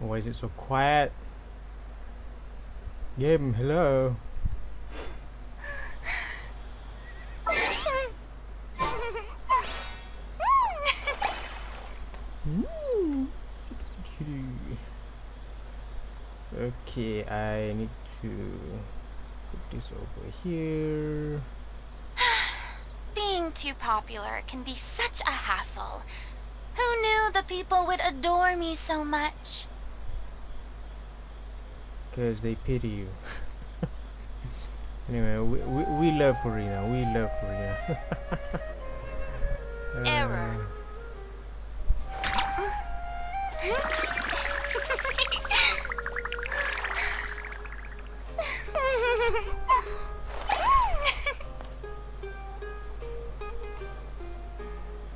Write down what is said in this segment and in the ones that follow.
Why is it so quiet? Game, hello. Okay, I need to put this over here. Being too popular can be such a hassle. Who knew the people would adore me so much? Because they pity you. Anyway, we love Harina. We love Harina. Error.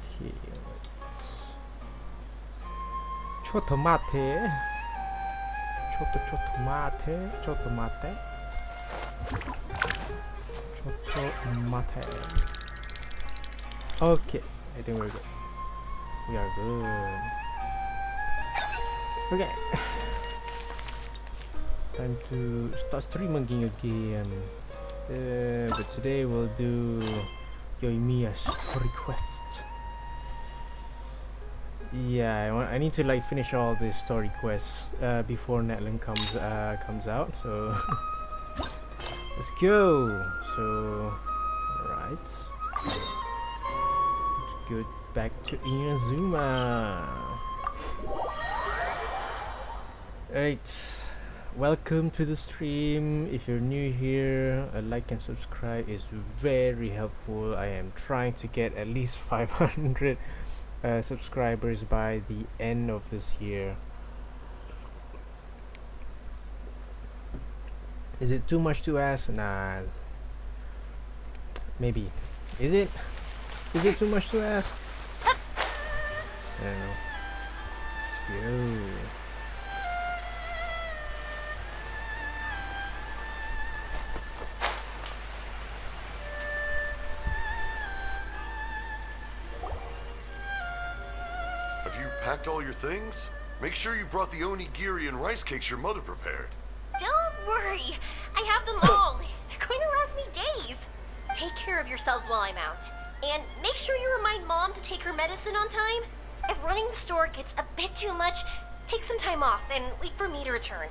Okay, Chotomate. Chotomate. Okay, I think we're good. We are good. Okay. Time to start streaming again. But today we'll do Yoimiya's request. Yeah, I need to like finish all the story quests before Natlan comes out. So let's go. So alright, let's go back to Inazuma. Alright, welcome to the stream. If you're new here, a like and subscribe is very helpful. I am trying to get at least 500 subscribers by the end of this year. Is it too much to ask? Nah, maybe. Is it too much to ask? I don't know. Let's go. Packed all your things? Make sure you brought the onigiri and rice cakes your mother prepared. Don't worry. I have them all. They're going to last me days. Take care of yourselves while I'm out. And make sure you remind Mom to take her medicine on time. If running the store gets a bit too much, take some time off and wait for me to return.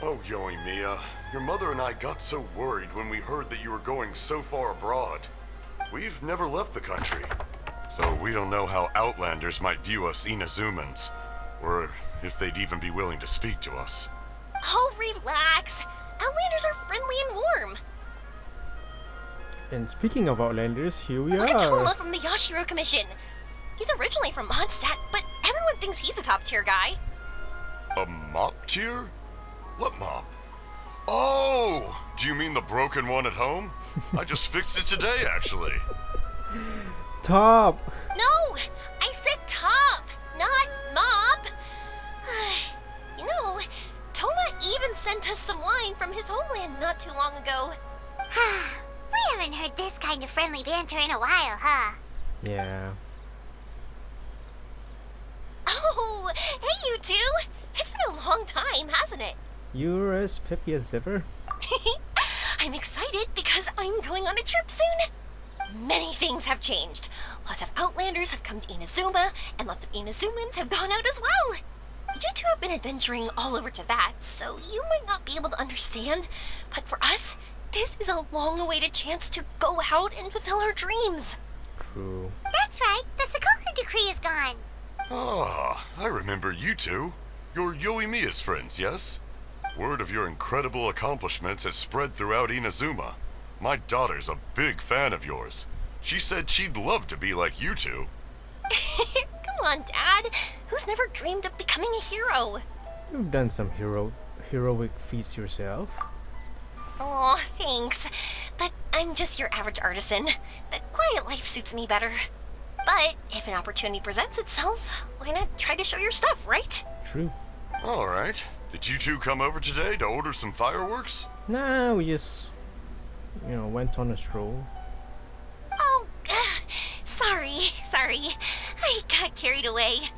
Oh, Yoimiya. Your mother and I got so worried when we heard that you were going so far abroad. We've never left the country. So we don't know how Outlanders might view us Inazumans, or if they'd even be willing to speak to us. Oh, relax. Outlanders are friendly and warm. And speaking of Outlanders, here we Look are. at Toma from the Yashiro Commission. He's originally from Mondstadt, but everyone thinks he's a top-tier guy. A mop tier? What mop? Oh! Do you mean the broken one at home? I just fixed it today, actually. Top. No! I said top, not mop. You know, Toma even sent us some wine from his homeland not too long ago. We haven't heard this kind of friendly banter in a while, huh? Yeah. Oh, hey you two! It's been a long time, hasn't it? You're as peppy as ever. I'm excited because I'm going on a trip soon. Many things have changed. Lots of Outlanders have come to Inazuma, and lots of Inazumans have gone out as well. You two have been adventuring all over Teyvat, so you might not be able to understand, but for us, this is a long-awaited chance to go out and fulfill our dreams. True. That's right. The Sakoku decree is gone. Ah, I remember you two. You're Yoimiya's friends, yes? Word of your incredible accomplishments has spread throughout Inazuma. My daughter's a big fan of yours. She said she'd love to be like you two. Come on, Dad. Who's never dreamed of becoming a hero? You've done some heroic feats yourself. Oh, thanks. But I'm just your average artisan. The quiet life suits me better. But if an opportunity presents itself, why not try to show your stuff, right? True. All right. Did you two come over today to order some fireworks? Nah, we just, went on a stroll. Oh, sorry. I got carried away.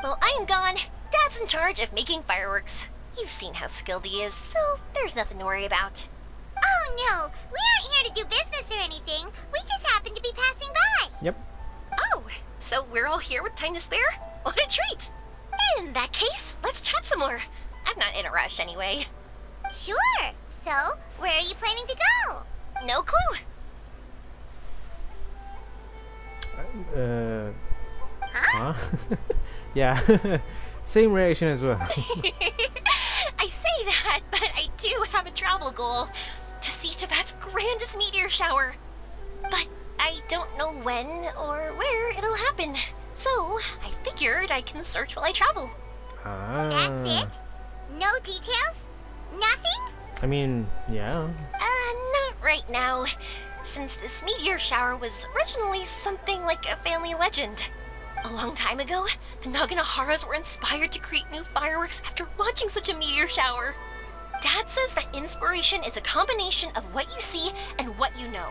Well, I'm gone. Dad's in charge of making fireworks. You've seen how skilled he is, so there's nothing to worry about. Oh no, we aren't here to do business or anything. We just happen to be passing by. Yep. Oh, so we're all here with time to spare? What a treat! In that case, let's chat some more. I'm not in a rush anyway. Sure. So, where are you planning to go? No clue. Huh? Yeah. Same reaction as well. I say that, but I do have a travel goal. To see Tibet's grandest meteor shower. But I don't know when or where it'll happen. So, I figured I can search while I travel. That's it? No details? Nothing? I mean, yeah. Not right now. Since this meteor shower was originally something like a family legend. A long time ago, the Naganaharas were inspired to create new fireworks after watching such a meteor shower. Dad says that inspiration is a combination of what you see and what you know.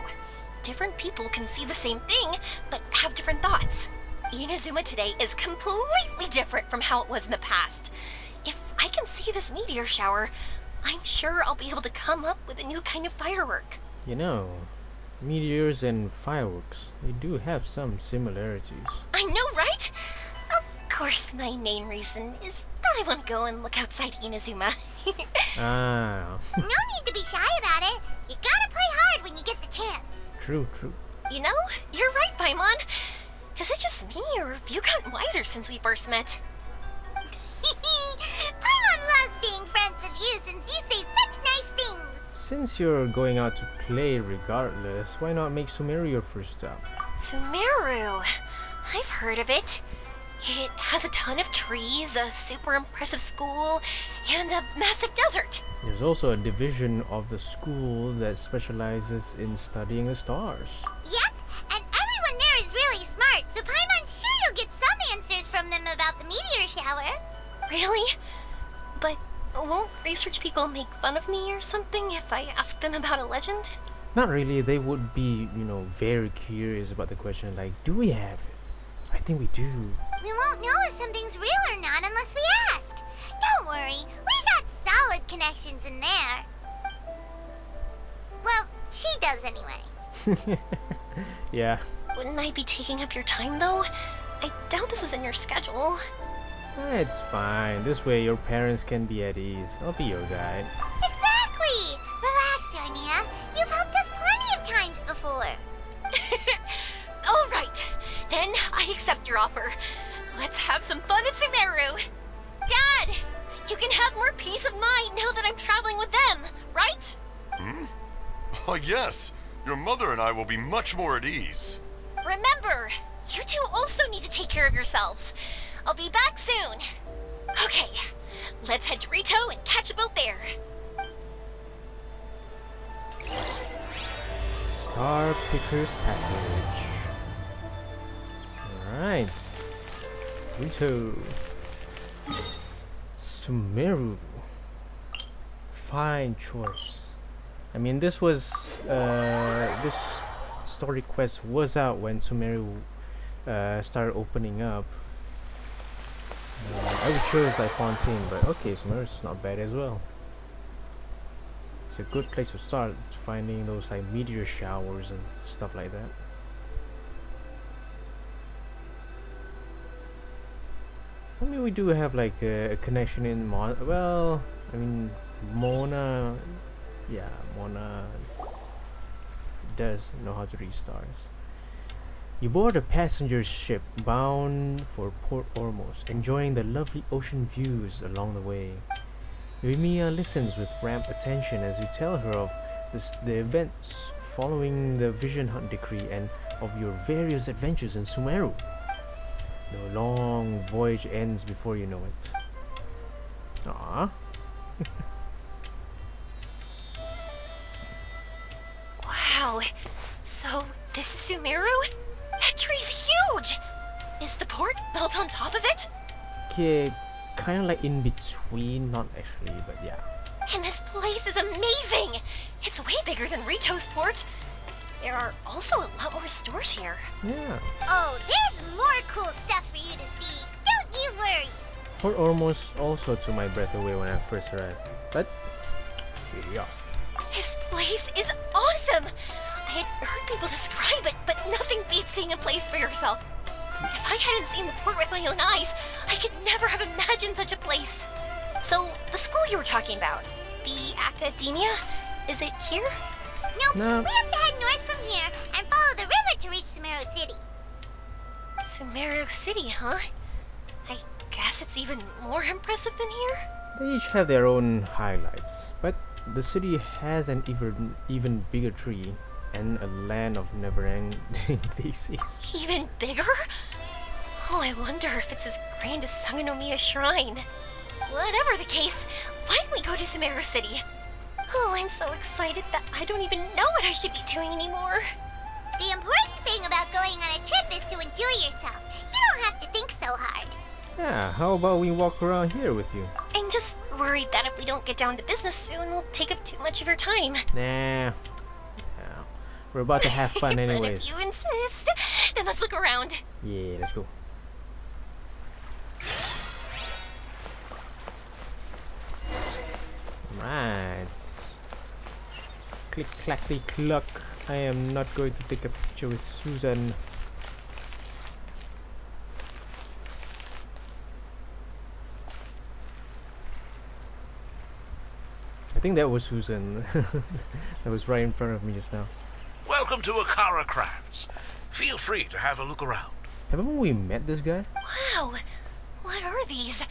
Different people can see the same thing, but have different thoughts. Inazuma today is completely different from how it was in the past. If I can see this meteor shower, I'm sure I'll be able to come up with a new kind of firework. You know, meteors and fireworks, they do have some similarities. I know, right? Of course, my main reason is that I want to go and look outside Inazuma. Ah. No need to be shy about it. You gotta play hard when you get the chance. True, true. You know, you're right, Paimon. Is it just me, or have you gotten wiser since we first met? Paimon loves being friends with you since you say such nice things. Since you're going out to play regardless, why not make Sumeru your first stop? Sumeru. I've heard of it. It has a ton of trees, a super impressive school, and a massive desert. There's also a division of the school that specializes in studying the stars. Yep, and everyone there is really smart, so Paimon's sure you'll get some answers from them about the meteor shower. Really? But won't research people make fun of me or something if I ask them about a legend? Not really, they would be, very curious about the question like, do we have it? I think we do. We won't know if something's real or not unless we ask. Don't worry, we got solid connections in there. Well, she does anyway. Yeah. Wouldn't I be taking up your time, though? I doubt this was in your schedule. It's fine. This way your parents can be at ease. I'll be your guide. Exactly! Relax, Yoimiya. You've helped us plenty of times before. All right, then I accept your offer. Let's have some fun at Sumeru. Dad, you can have more peace of mind now that I'm traveling with them, right? Yes. Your mother and I will be much more at ease. Remember, you two also need to take care of yourselves. I'll be back soon. Okay, let's head to Rito and catch a boat there. Star Picker's Passage. Alright. Rito. Sumeru. Fine choice. I mean, this was this story quest was out when Sumeru started opening up. I would choose like Fontaine, but okay, Sumeru's not bad as well. It's a good place to start finding those like meteor showers and stuff like that. I mean, we do have like a connection in Mona. Yeah, Mona does know how to read stars. You board a passenger ship bound for Port Ormos, enjoying the lovely ocean views along the way. Yoimiya listens with rapt attention as you tell her of the events following the Vision Hunt decree and of your various adventures in Sumeru. The long voyage ends before you know it. Aww. Wow, so this is Sumeru? That tree's huge! Is the port built on top of it? Okay, kind of like in between, not actually, but yeah. And this place is amazing! It's way bigger than Rito's port. There are also a lot more stores here. Yeah. Oh, there's more cool stuff for you to see. Don't you worry. Or almost also took my breath away when I first arrived. But here we are. This place is awesome! I had heard people describe it, but nothing beats seeing a place for yourself. If I hadn't seen the port with my own eyes, I could never have imagined such a place. So, the school you were talking about, the academia, is it here? Nope, No. we have to head north from here and follow the river to reach Sumeru City. Sumeru City, huh? I guess it's even more impressive than here? They each have their own highlights, but the city has an even bigger tree and a land of never-ending theses. Even bigger? Oh, I wonder if it's as grand as Sangonomiya Shrine. Whatever the case, why don't we go to Sumeru City? Oh, I'm so excited that I don't even know what I should be doing anymore. The important thing about going on a trip is to enjoy yourself. You don't have to think so hard. Yeah, how about we walk around here with you? I'm just worried that if we don't get down to business soon, we'll take up too much of your time. Nah. We're about to have fun But if anyways. you insist, then let's look around. Yeah, let's go. Right. Click clackety cluck. I am not going to take a picture with Susan. I think that was Susan. That was right in front of me just now. Welcome to Akara Crafts. Feel free to have a look around. Haven't we met this guy? Wow, what are these?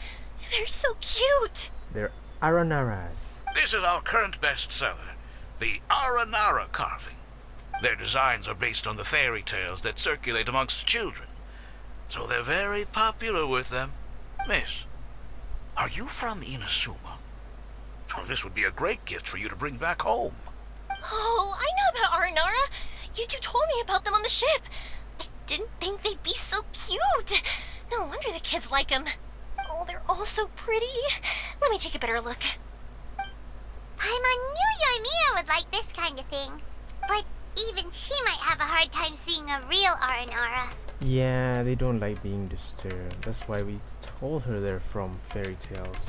They're so cute. They're Aranaras. This is our current bestseller, the Aranara carving. Their designs are based on the fairy tales that circulate amongst children, so they're very popular with them. Miss, are you from Inazuma? Oh, this would be a great gift for you to bring back home. Oh, I know about Aranara. You two told me about them on the ship. I didn't think they'd be so cute. No wonder the kids like them. Oh, they're all so pretty. Let me take a better look. Paimon knew Yoimiya would like this kind of thing. But even she might have a hard time seeing a real Aranara. Yeah, they don't like being disturbed. That's why we told her they're from fairy tales.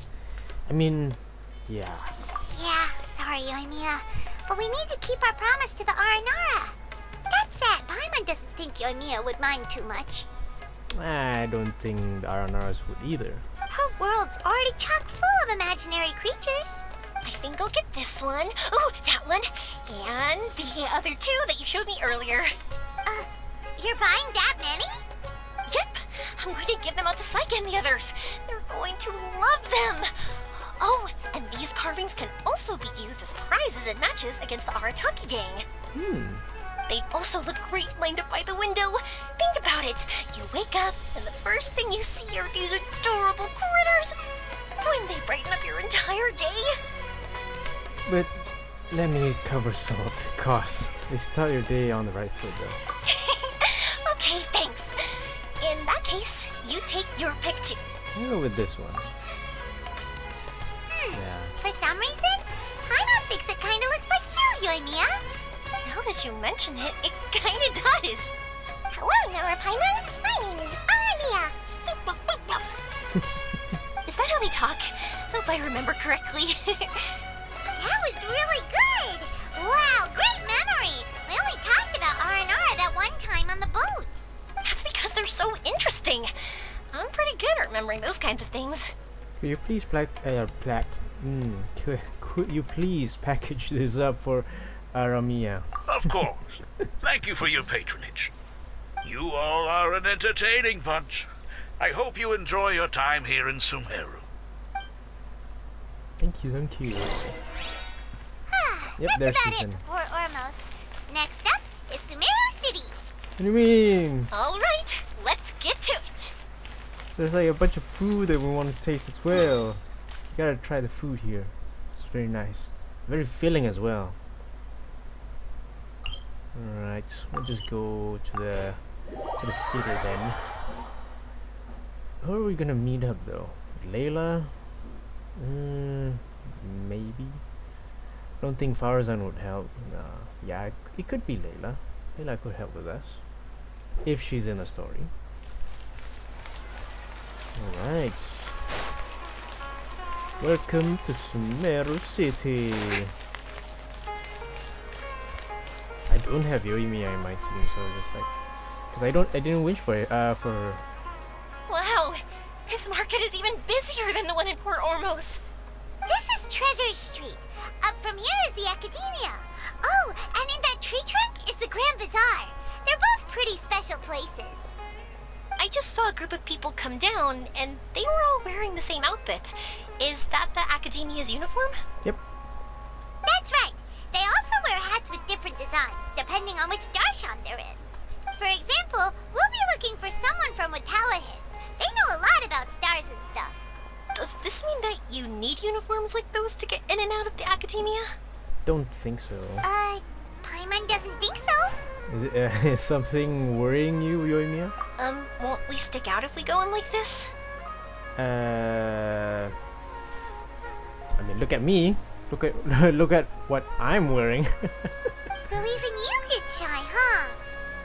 I mean, yeah. Yeah, sorry, Yoimiya. But we need to keep our promise to the Aranara. That said, Paimon doesn't think Yoimiya would mind too much. I don't think the Aranaras would either. Her world's already chock full of imaginary creatures. I think I'll get this one. Ooh, that one. And the other two that you showed me earlier. You're buying that many? Yep, I'm going to give them out to Saika and the others. They're going to love them. Oh, and these carvings can also be used as prizes in matches against the Arataki gang. They'd also look great lined up by the window. Think about it. You wake up, and the first thing you see are these adorable critters. When they brighten up your entire day. But let me cover some of the costs. They start your day on the right foot though. Okay, thanks. In that case, you take your pick too. I'll go with this one. Yeah. For some reason, Paimon thinks it kinda looks like you, Yoimiya. Now that you mention it, it kinda does. Hello, Nora Paimon. My name is Arania. Is that how they talk? Hope I remember correctly. That was really good. Wow, great memory. We only talked about Aranara that one time on the boat. That's because they're so interesting. I'm pretty good at remembering those kinds of things. Could you please could you please package this up for Aramiya? Of course. Thank you for your patronage. You all are an entertaining bunch. I hope you enjoy your time here in Sumeru. Thank you, thank you. Yep, there's That's about Susan. it for Ormos. Next up is Sumeru City. What do you mean? All right, let's get to it. There's like a bunch of food that we want to taste as well. You gotta try the food here. It's very nice. Very filling as well. Alright, we'll just go to the city then. Who are we gonna meet up though? Layla? Maybe. Don't think Farazan would help. Yeah, it could be Layla. Layla could help with us if she's in the story. Alright. Welcome to Sumeru City. I don't have Yoimiya in my team, so just like, cause I didn't wish for it. For her. Wow, this market is even busier than the one in Port Ormos. This is Treasure Street. Up from here is the Academia. Oh, and in that tree trunk is the Grand Bazaar. They're both pretty special places. I just saw a group of people come down, and they were all wearing the same outfit. Is that the Academia's uniform? Yep. That's right. They also wear hats with different designs, depending on which darshan they're in. For example, we'll be looking for someone from Watawahist. They know a lot about stars and stuff. Does this mean that you need uniforms like those to get in and out of the Academia? Don't think so. Paimon doesn't think so. Is something worrying you, Yoimiya? Won't we stick out if we go in like this? I mean, look at me. Look at look at what I'm wearing. So even you get shy, huh?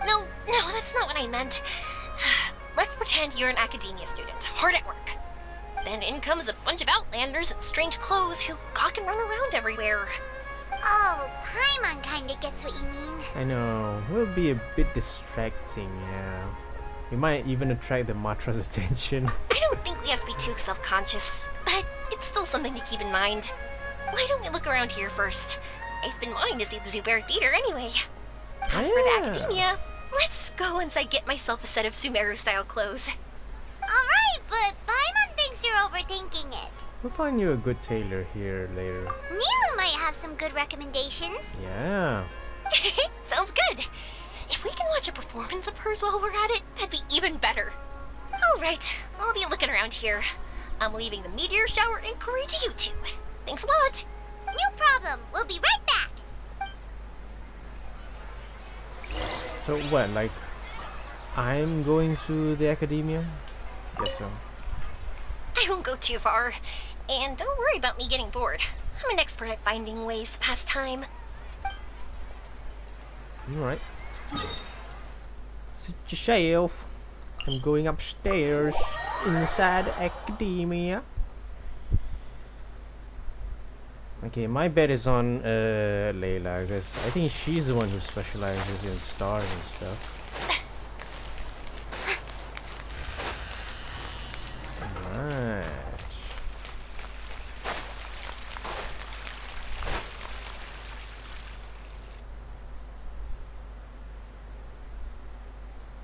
No, that's not what I meant. Let's pretend you're an Academia student, hard at work. Then in comes a bunch of Outlanders in strange clothes who gawk and run around everywhere. Oh, Paimon kinda gets what you mean. I know. Will be a bit distracting, yeah. We might even attract the Matra's attention. I don't think we have to be too self-conscious, but it's still something to keep in mind. Why don't we look around here first? I've been wanting to see the Zubair Theater anyway. As for the Yeah. Academia, let's go once I get myself a set of Sumeru-style clothes. Alright, but Paimon thinks you're overthinking it. We'll find you a good tailor here later. Milu might have some good recommendations. Yeah. Sounds good. If we can watch a performance of hers while we're at it, that'd be even better. Alright, I'll be looking around here. I'm leaving the meteor shower inquiry to you two. Thanks a lot. No problem. We'll be right back. So what, like, I'm going to the Academia? Guess so. I won't go too far. And don't worry about me getting bored. I'm an expert at finding ways to pass time. Alright. Sit yourself. I'm going upstairs inside Academia. Okay, my bet is on Layla, because I think she's the one who specializes in stars and stuff. Alright.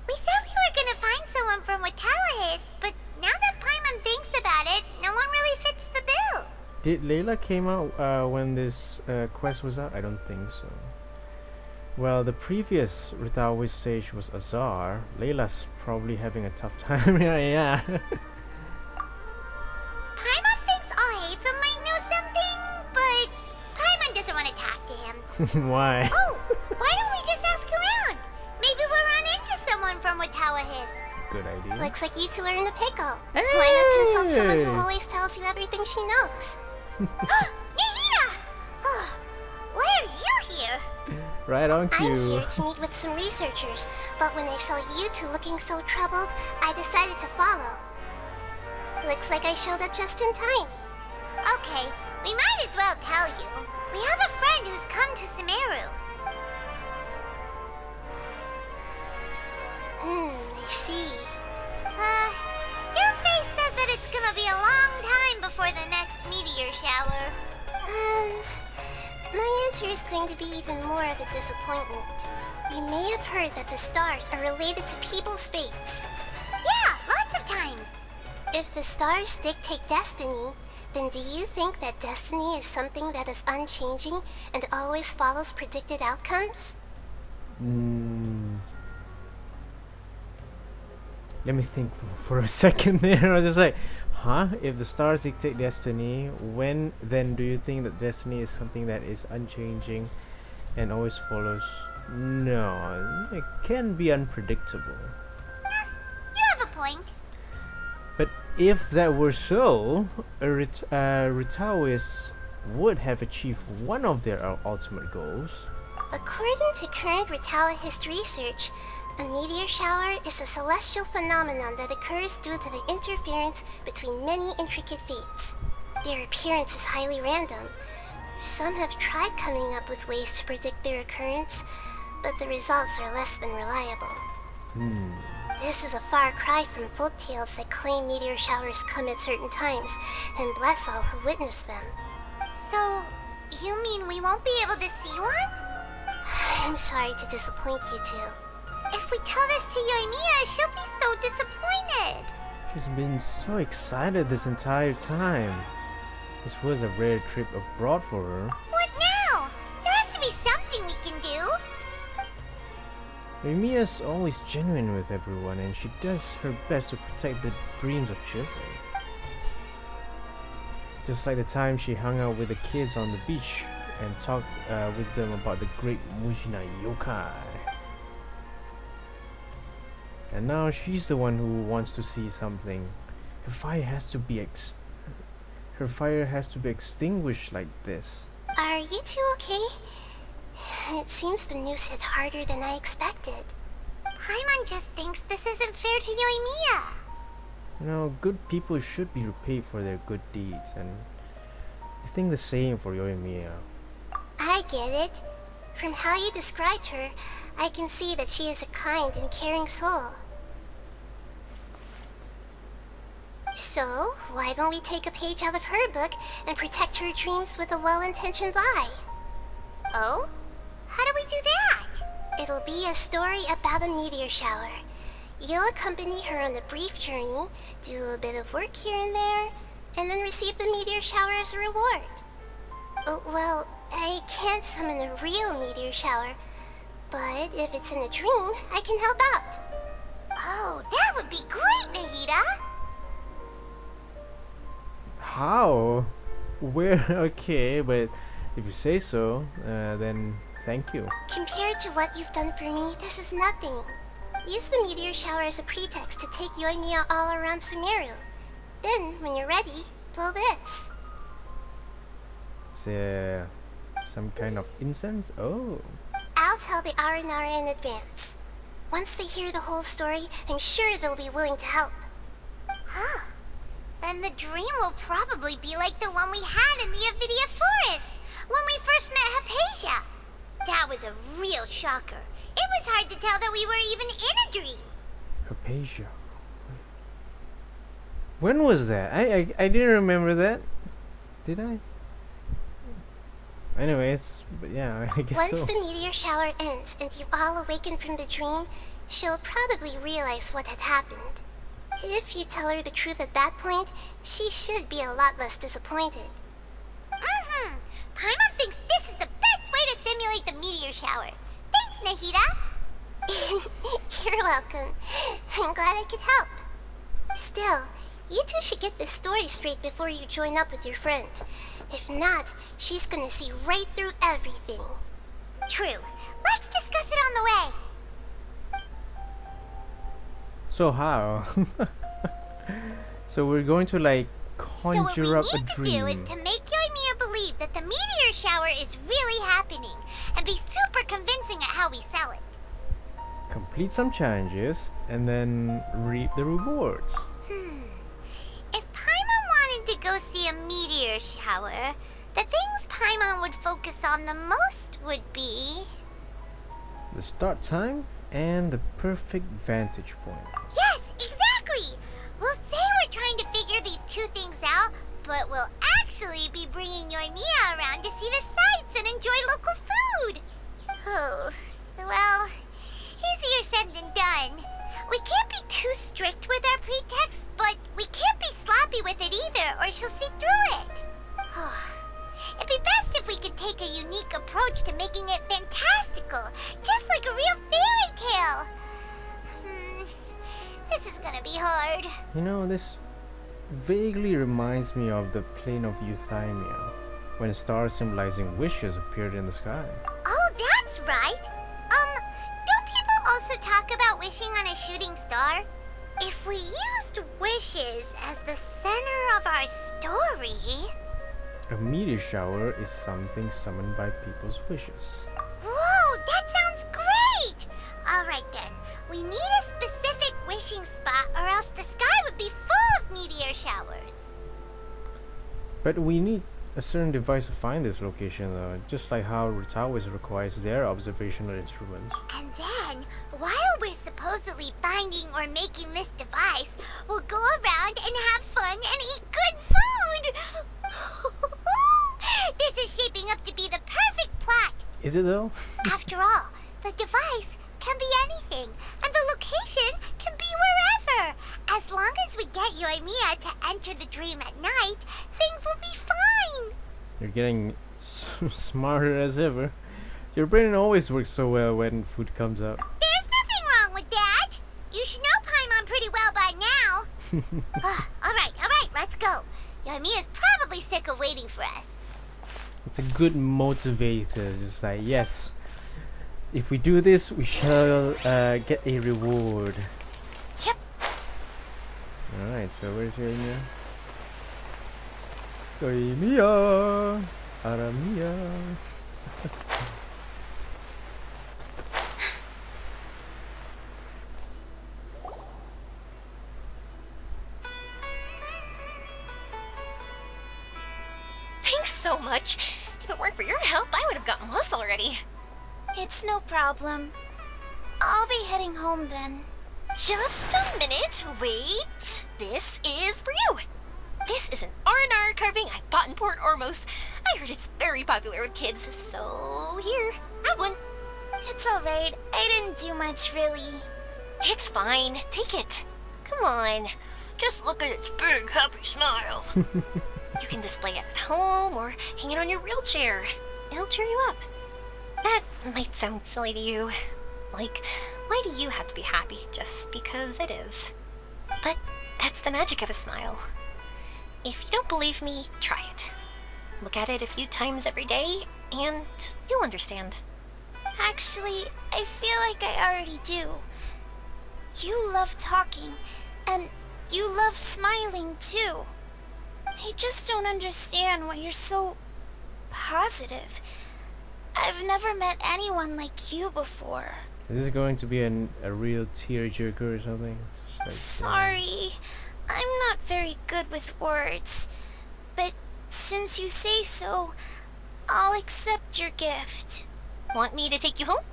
We said we were gonna find someone from Watawahist, but now that Paimon thinks about it, no one really fits the bill. Did Layla came out when this quest was out? I don't think so. Well, the previous Ritawi stage was Azar. Layla's probably having a tough time. Yeah. Paimon thinks Alhaitham might know something, but Paimon doesn't want to talk to him. Why? Oh, why don't we just ask around? Maybe we'll run into someone from Watawahist. Good idea. Looks like you two are in the pickle. Why not consult someone who always tells you everything she knows? Nihina! Oh, why are you here? Right on cue. I'm here to meet with some researchers, but when I saw you two looking so troubled, I decided to follow. Looks like I showed up just in time. Okay, we might as well tell you. We have a friend who's come to Sumeru. I see. Your face says that it's gonna be a long time before the next meteor shower. My answer is going to be even more of a disappointment. You may have heard that the stars are related to people's fates. Yeah, lots of times. If the stars dictate destiny, then do you think that destiny is something that is unchanging and always follows predicted outcomes? Let me think for a second there. I was just like, huh? If the stars dictate destiny, when then do you think that destiny is something that is unchanging and always follows? No, it can be unpredictable. You have a point. But if that were so, Ritaois would have achieved one of their ultimate goals. According to current Ritaoahist research, a meteor shower is a celestial phenomenon that occurs due to the interference between many intricate fates. Their appearance is highly random. Some have tried coming up with ways to predict their occurrence, but the results are less than reliable. This is a far cry from folk tales that claim meteor showers come at certain times and bless all who witness them. So, you mean we won't be able to see one? I'm sorry to disappoint you two. If we tell this to Yoimiya, she'll be so disappointed. She's been so excited this entire time. This was a rare trip abroad for her. What now? There has to be something we can do. Yoimiya's always genuine with everyone, and she does her best to protect the dreams of children. Just like the time she hung out with the kids on the beach and talked with them about the great Mujina yokai. And now she's the one who wants to see something. Her fire has to be extinguished like this. Are you two okay? It seems the news hit harder than I expected. Paimon just thinks this isn't fair to Yoimiya. You know, good people should be repaid for their good deeds, and I think the same for Yoimiya. I get it. From how you described her, I can see that she is a kind and caring soul. So, why don't we take a page out of her book and protect her dreams with a well-intentioned lie? Oh? How do we do that? It'll be a story about a meteor shower. You'll accompany her on a brief journey, do a bit of work here and there, and then receive the meteor shower as a reward. Oh, well, I can't summon a real meteor shower, but if it's in a dream, I can help out. Oh, that would be great, Nahida! How? Where? Okay, but if you say so, then thank you. Compared to what you've done for me, this is nothing. Use the meteor shower as a pretext to take Yoimiya all around Sumeru. Then, when you're ready, blow this. It's some kind of incense? Oh. I'll tell the Aranara in advance. Once they hear the whole story, I'm sure they'll be willing to help. Huh. Then the dream will probably be like the one we had in the Avidia Forest, when we first met Hypatia. That was a real shocker. It was hard to tell that we were even in a dream. Hypatia. When was that? I didn't remember that. Did I? Anyways, but yeah, I guess Once so. the meteor shower ends and you all awaken from the dream, she'll probably realize what had happened. If you tell her the truth at that point, she should be a lot less disappointed. Paimon thinks this is the best way to simulate the meteor shower. Thanks, Nahida. You're welcome. I'm glad I could help. Still, you two should get this story straight before you join up with your friend. If not, she's gonna see right through everything. True. Let's discuss it on the way. So how? So we're going to like conjure up a So what we need to do is to make Yoimiya believe that the meteor shower is really happening and be super convincing at how we sell it. complete some challenges, and then reap the rewards. If Paimon wanted to go see a meteor shower, the things Paimon would focus on the most would be... The start time and the perfect vantage point. Yes, exactly! We'll say we're trying to figure these two things out, but we'll actually be bringing Yoimiya around to see the sights and enjoy local food. Oh, well, easier said than done. We can't be too strict with our pretexts, but we can't be sloppy with it either, or she'll see through it. It'd be best if we could take a unique approach to making it fantastical, just like a real fairy tale. This is gonna be hard. You know, this vaguely reminds me of the plane of Euthymia, when stars symbolizing wishes appeared in the sky. Oh, that's right. Don't people also talk about wishing on a shooting star? If we used wishes as the center of our story... A meteor shower is something summoned by people's wishes. Whoa, that sounds great! Alright then, we need a specific wishing spot or else the sky would be full of meteor showers. But we need a certain device to find this location though, just like how Taoist requires their observational instruments. And then, while we're supposedly finding or making this device, we'll go around and have fun and eat good food! This is shaping up to be the perfect plot! Is it though? After all, the device can be anything, and the location can be wherever. As long as we get Yoimiya to enter the dream at night, things will be fine. You're getting smarter as ever. Your brain always works so well when food comes up. There's nothing wrong with that. You should know Paimon pretty well by now. Alright, let's go. Yoimiya's probably sick of waiting for us. It's a good motivator. Just like, yes, if we do this, we shall get a reward. Yep. Alright, so where's Yoimiya? Yoimiya! Aramiya! Thanks so much. If it weren't for your help, I would have gotten lost already. It's no problem. I'll be heading home then. Just a minute, wait. This is for you. This is an R&R carving I bought in Port Ormos. I heard it's very popular with kids, so here, have one. It's alright. I didn't do much, really. It's fine, take it. Come on, just look at its big, happy smile. You can display it at home or hang it on your wheelchair. It'll cheer you up. That might sound silly to you. Like, why do you have to be happy just because it is? But that's the magic of a smile. If you don't believe me, try it. Look at it a few times every day, and you'll understand. Actually, I feel like I already do. You love talking, and you love smiling too. I just don't understand why you're so positive. I've never met anyone like you before. Is this going to be a real tearjerker or something? It's just like, Sorry, I'm not very good with words. But since you say so, I'll accept your gift. Want me to take you home?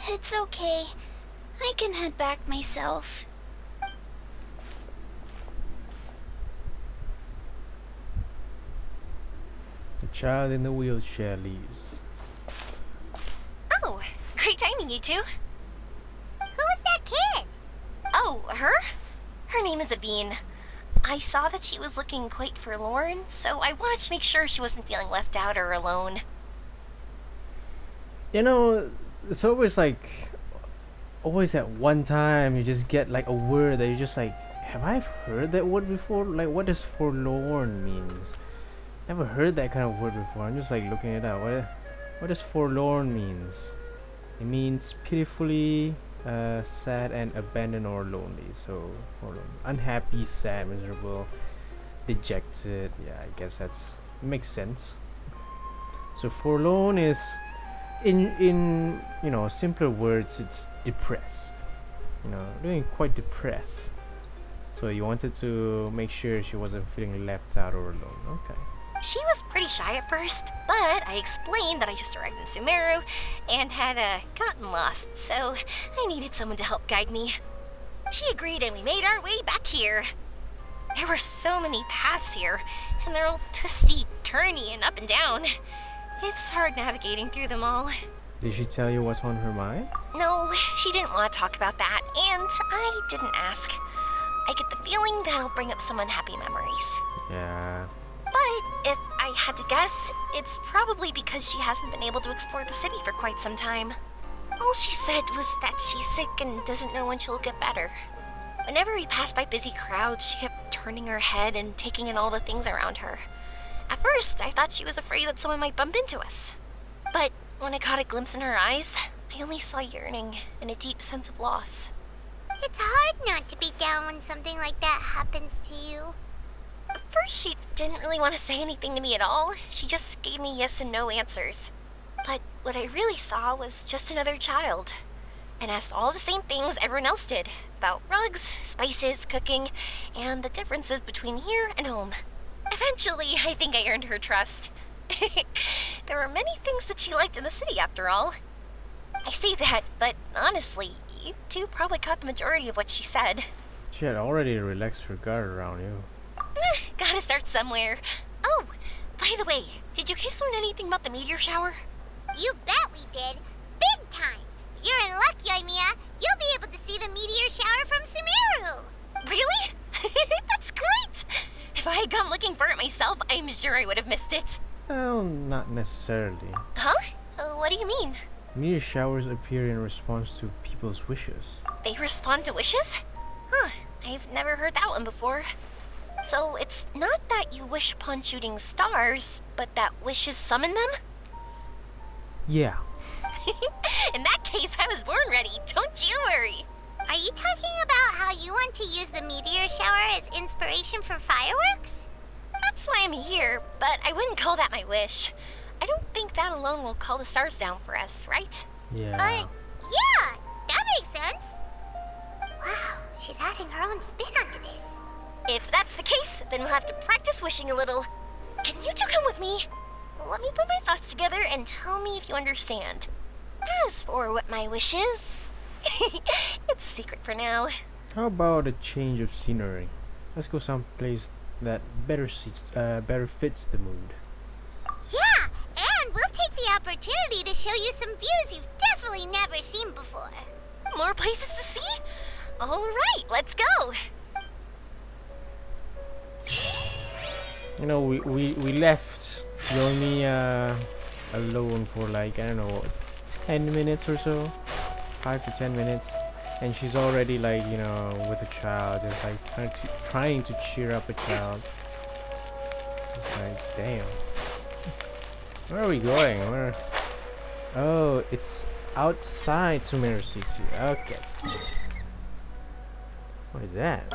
It's okay. I can head back myself. The child in the wheelchair leaves. Oh, great timing, you two. Who was that kid? Oh, her? Her name is Aveen. I saw that she was looking quite forlorn, so I wanted to make sure she wasn't feeling left out or alone. You know, it's always like, always at one time you just get like a word that you're just like, have I heard that word before? Like, what does forlorn means? Never heard that kind of word before. I'm just like looking it up. What does forlorn means? It means pitifully sad and abandoned or lonely. So forlorn, unhappy, sad, miserable, dejected. Yeah, I guess that's makes sense. So forlorn is, in you know, simpler words, it's depressed. You know, doing quite depressed. So you wanted to make sure she wasn't feeling left out or alone. Okay. She was pretty shy at first, but I explained that I just arrived in Sumeru and had gotten lost, so I needed someone to help guide me. She agreed and we made our way back here. There were so many paths here, and they're all twisty, turny, and up and down. It's hard navigating through them all. Did she tell you what's on her mind? No, she didn't want to talk about that, and I didn't ask. I get the feeling that'll bring up some unhappy memories. Yeah. But if I had to guess, it's probably because she hasn't been able to explore the city for quite some time. All she said was that she's sick and doesn't know when she'll get better. Whenever we passed by busy crowds, she kept turning her head and taking in all the things around her. At first, I thought she was afraid that someone might bump into us. But when I caught a glimpse in her eyes, I only saw yearning and a deep sense of loss. It's hard not to be down when something like that happens to you. At first, she didn't really want to say anything to me at all. She just gave me yes and no answers. But what I really saw was just another child, and asked all the same things everyone else did about rugs, spices, cooking, and the differences between here and home. Eventually, I think I earned her trust. There were many things that she liked in the city, after all. I say that, but honestly, you two probably caught the majority of what she said. She had already relaxed her guard around you. Gotta start somewhere. Oh, by the way, did you guys learn anything about the meteor shower? You bet we did. Big time. You're in luck, Yoimiya. You'll be able to see the meteor shower from Sumeru. Really? That's great! If I had gone looking for it myself, I'm sure I would have missed it. Well, not necessarily. Huh? What do you mean? Meteor showers appear in response to people's wishes. They respond to wishes? Huh, I've never heard that one before. So it's not that you wish upon shooting stars, but that wishes summon them? Yeah. In that case, I was born ready. Don't you worry. Are you talking about how you want to use the meteor shower as inspiration for fireworks? That's why I'm here, but I wouldn't call that my wish. I don't think that alone will call the stars down for us, right? Yeah. Yeah, that makes sense. Wow, she's adding her own spin onto this. If that's the case, then we'll have to practice wishing a little. Can you two come with me? Let me put my thoughts together and tell me if you understand. As for what my wish is, it's a secret for now. How about a change of scenery? Let's go someplace that better fits the mood. Yeah, and we'll take the opportunity to show you some views you've definitely never seen before. More places to see? All right, let's go. You know, we left Yoimiya alone for like, I don't know, 10 minutes or so. 5 to 10 minutes. And she's already like, you know, with a child, just like trying to cheer up a child. It's like, damn. Where are we going? Where? Oh, it's outside Sumeru City. Okay. What is that?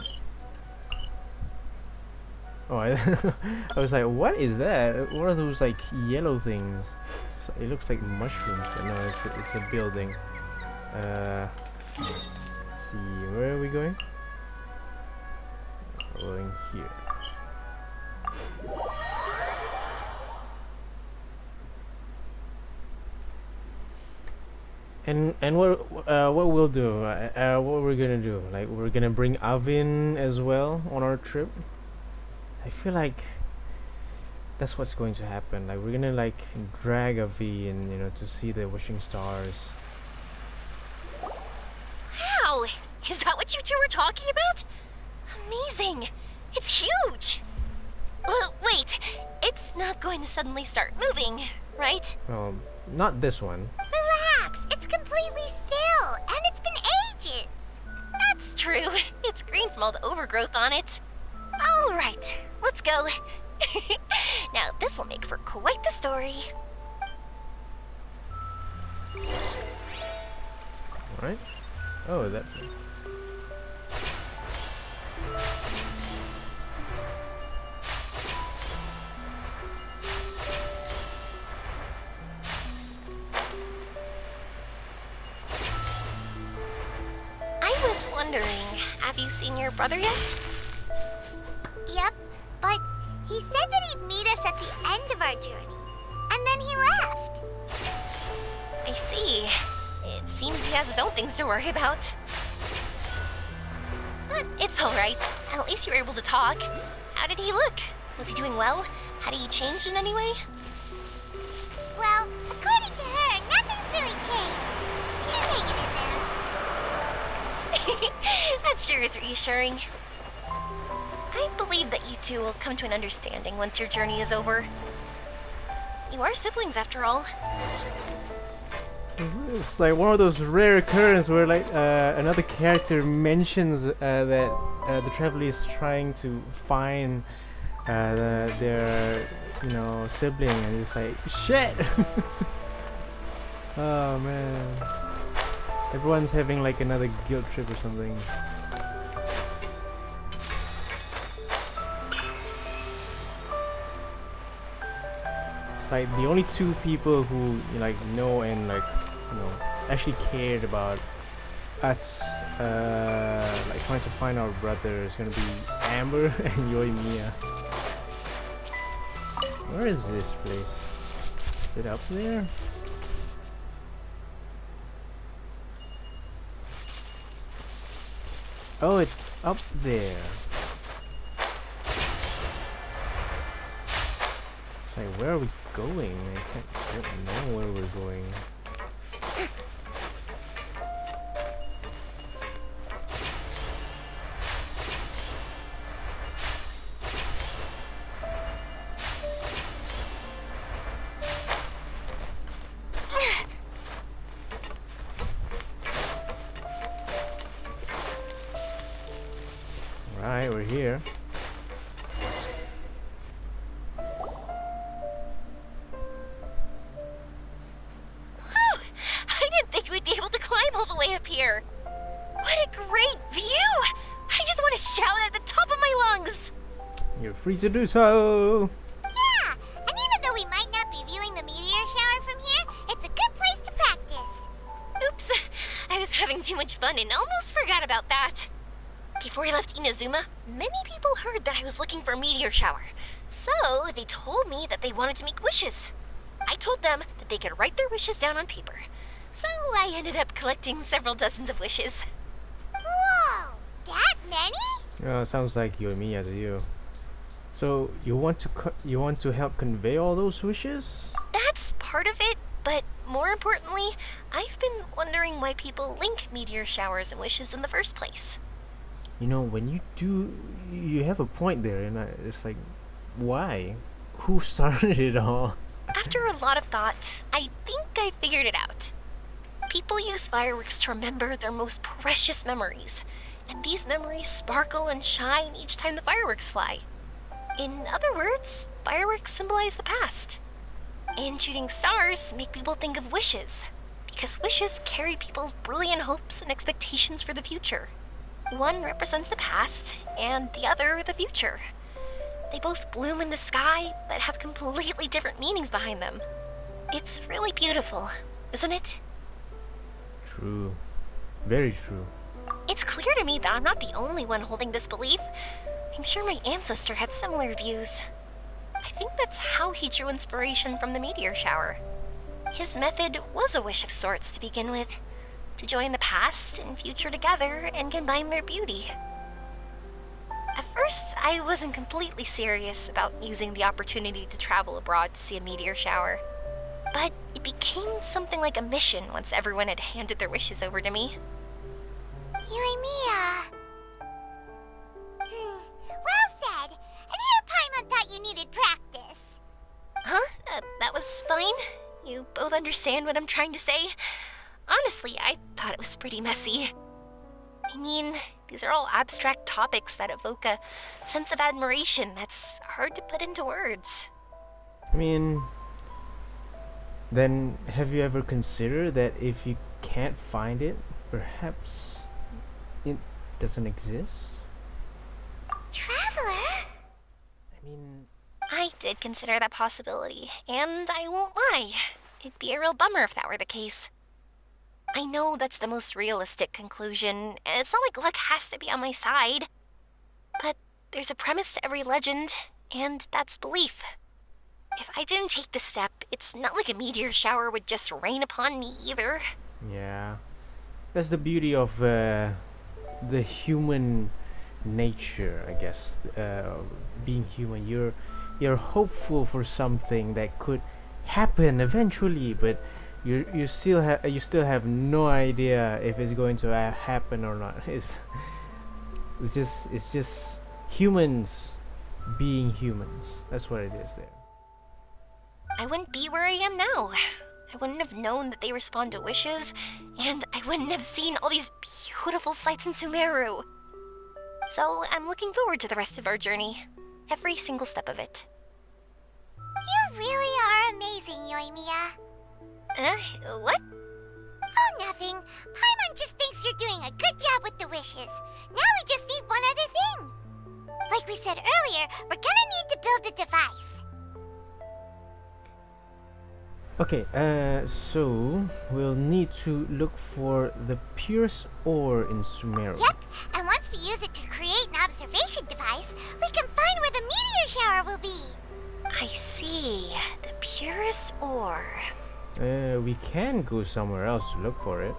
Oh, I was like, what is that? What are those like yellow things? It looks like mushrooms, but no, it's a building. Let's see, where are we going? We're going here. And what we'll do, what we're gonna do, like we're gonna bring Avin as well on our trip. I feel like that's what's going to happen. Like we're gonna like drag Avin, you know, to see the wishing stars. Wow, is that what you two were talking about? Amazing, it's huge. Wait, it's not going to suddenly start moving, right? Well, not this one. Relax, it's completely still, and it's been ages. That's true. It's green from all the overgrowth on it. All right, let's go. Now this will make for quite the story. Alright. Oh, that. I was wondering, have you seen your brother yet? Yep, but he said that he'd meet us at the end of our journey, and then he left. I see. It seems he has his own things to worry about. But it's alright. At least you were able to talk. How did he look? Was he doing well? Had he changed in any way? Well, according to her, nothing's really changed. She's hanging in there. That sure is reassuring. I believe that you two will come to an understanding once your journey is over. You are siblings after all. It's like one of those rare occurrences where like another character mentions that the traveler is trying to find their sibling, and it's like shit. Oh man, everyone's having like another guilt trip or something. It's like the only two people who like know and like actually cared about us like trying to find our brother is gonna be Amber and Yoimiya. Where is this place? Is it up there? Oh, it's up there. It's like, where are we going? I don't know where we're going. Right, we're here. I didn't think we'd be able to climb all the way up here. What a great view! I just want to shout at the top of my lungs. You're free to do so. Yeah, and even though we might not be viewing the meteor shower from here, it's a good place to practice. Oops, I was having too much fun and almost forgot about that. Before I left Inazuma, many people heard that I was looking for a meteor shower. So they told me that they wanted to make wishes. I told them that they could write their wishes down on paper. So I ended up collecting several dozens of wishes. Whoa, that many? Sounds like Yoimiya to you. So you want to help convey all those wishes? That's part of it, but more importantly, I've been wondering why people link meteor showers and wishes in the first place. You know, when you do, you have a point there, and it's like, why? Who started it all? After a lot of thought, I think I figured it out. People use fireworks to remember their most precious memories, and these memories sparkle and shine each time the fireworks fly. In other words, fireworks symbolize the past. And shooting stars make people think of wishes, because wishes carry people's brilliant hopes and expectations for the future. One represents the past, and the other the future. They both bloom in the sky, but have completely different meanings behind them. It's really beautiful, isn't it? True. Very true. It's clear to me that I'm not the only one holding this belief. I'm sure my ancestor had similar views. I think that's how he drew inspiration from the meteor shower. His method was a wish of sorts to begin with, to join the past and future together and combine their beauty. At first, I wasn't completely serious about using the opportunity to travel abroad to see a meteor shower. But it became something like a mission once everyone had handed their wishes over to me. Yoimiya. Well said. And here Paimon thought you needed practice. Huh? That was fine? You both understand what I'm trying to say? Honestly, I thought it was pretty messy. I mean, these are all abstract topics that evoke a sense of admiration that's hard to put into words. I mean, then have you ever considered that if you can't find it, perhaps it doesn't exist? Traveler? I mean, I did consider that possibility, and I won't lie. It'd be a real bummer if that were the case. I know that's the most realistic conclusion, and it's not like luck has to be on my side. But there's a premise to every legend, and that's belief. If I didn't take this step, it's not like a meteor shower would just rain upon me either. yeah. That's the beauty of the human nature, I guess. Being human, you're hopeful for something that could happen eventually, but you still have no idea if it's going to happen or not. It's just humans being humans. That's what it is there. I wouldn't be where I am now. I wouldn't have known that they respond to wishes, and I wouldn't have seen all these beautiful sights in Sumeru. So I'm looking forward to the rest of our journey. Every single step of it. You really are amazing, Yoimiya. What? Oh, nothing. Paimon just thinks you're doing a good job with the wishes. Now we just need one other thing. Like we said earlier, we're gonna need to build a device. Okay, so we'll need to look for the pierce ore in Sumeru. Yep, and once we use it to create an observation device, we can find where the meteor shower will be. I see. The purest ore. We can go somewhere else to look for it.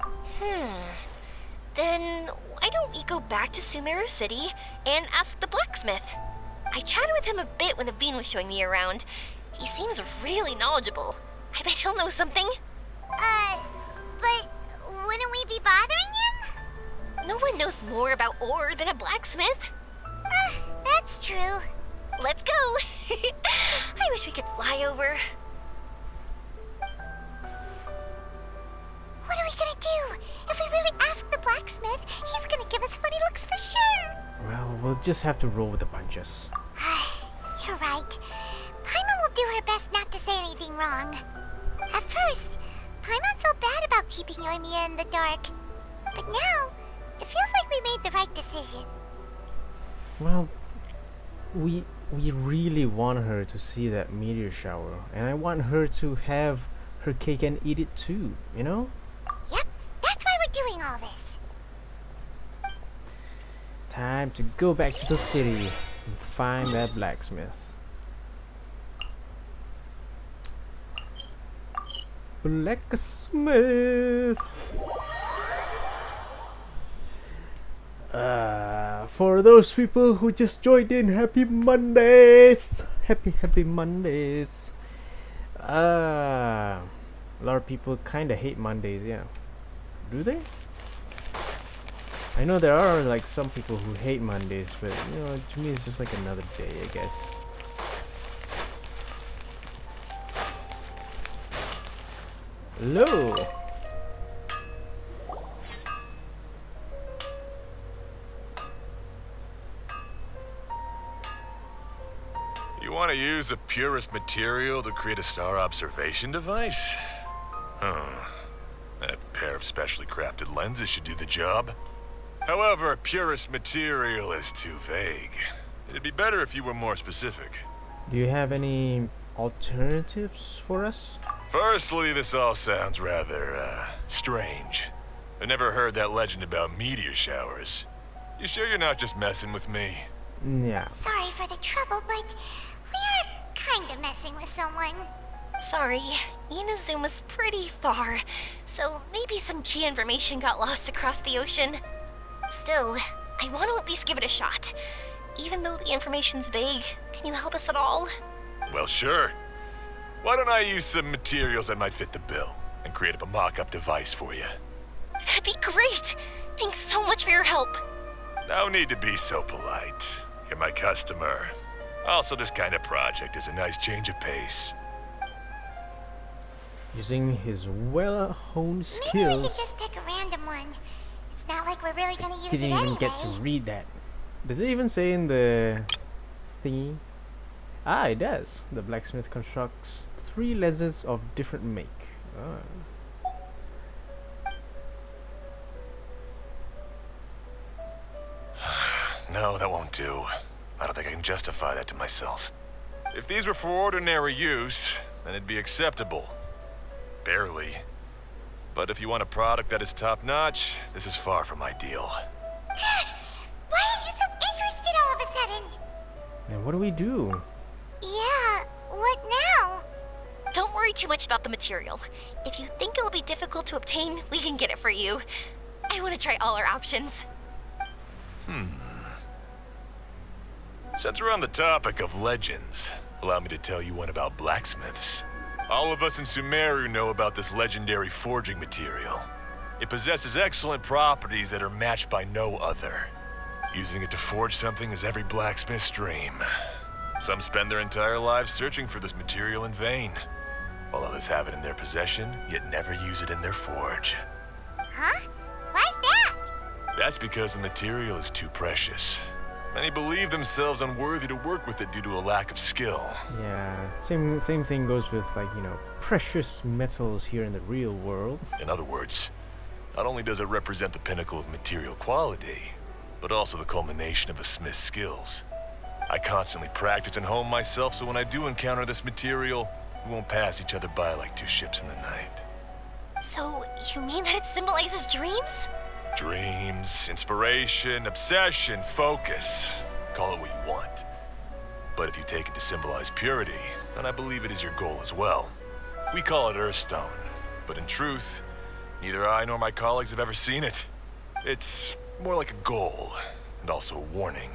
Then why don't we go back to Sumeru City and ask the blacksmith? I chatted with him a bit when Aveen was showing me around. He seems really knowledgeable. I bet he'll know something. But wouldn't we be bothering him? No one knows more about ore than a blacksmith. That's true. Let's go! I wish we could fly over. What are we gonna do? If we really ask the blacksmith, he's gonna give us funny looks for sure. Well, we'll just have to roll with the punches. You're right. Paimon will do her best not to say anything wrong. At first, Paimon felt bad about keeping Yoimiya in the dark. But now, it feels like we made the right decision. Well, we really want her to see that meteor shower, and I want her to have her cake and eat it too, you know? Yep, that's why we're doing all this. Time to go back to the city and find that blacksmith. Blacksmith! For those people who just joined in, happy Mondays! Happy Mondays! A lot of people kinda hate Mondays, yeah. Do they? I know there are like some people who hate Mondays, but you know, to me it's just like another day, I guess. Hello! You want to use the purest material to create a star observation device? That pair of specially crafted lenses should do the job. However, purest material is too vague. It'd be better if you were more specific. Do you have any alternatives for us? Firstly, this all sounds rather, strange. I never heard that legend about meteor showers. You sure you're not just messing with me? Yeah. Sorry for the trouble, but we are kinda messing with someone. Sorry, Inazuma's pretty far, so maybe some key information got lost across the ocean. Still, I want to at least give it a shot. Even though the information's vague, can you help us at all? Well, sure. Why don't I use some materials that might fit the bill and create up a mock-up device for you? That'd be great! Thanks so much for your help. No need to be so polite. You're my customer. Also, this kind of project is a nice change of pace. Using his well-honed Maybe we skills. could just pick a random one. It's not like we're really gonna use Didn't it even anyway. get to read that. Does it even say in the thingy? Ah, it does. The blacksmith constructs 3 lenses of different make. Ah. No, that won't do. I don't think I can justify that to myself. If these were for ordinary use, then it'd be acceptable. Barely. But if you want a product that is top-notch, this is far from ideal. God, why are you so interested all of a sudden? Then what do we do? Yeah, what now? Don't worry too much about the material. If you think it'll be difficult to obtain, we can get it for you. I want to try all our options. Since we're on the topic of legends, allow me to tell you one about blacksmiths. All of us in Sumeru know about this legendary forging material. It possesses excellent properties that are matched by no other. Using it to forge something is every blacksmith's dream. Some spend their entire lives searching for this material in vain, while others have it in their possession, yet never use it in their forge. Huh? Why's that? That's because the material is too precious. Many believe themselves unworthy to work with it due to a lack of skill. Yeah, same thing goes with, like, you know, precious metals here in the real world. In other words, not only does it represent the pinnacle of material quality, but also the culmination of a smith's skills. I constantly practice and hone myself, so when I do encounter this material, we won't pass each other by like two ships in the night. So, you mean that it symbolizes dreams? Dreams, inspiration, obsession, focus. Call it what you want. But if you take it to symbolize purity, then I believe it is your goal as well. We call it Earthstone, but in truth, neither I nor my colleagues have ever seen it. It's more like a goal, and also a warning.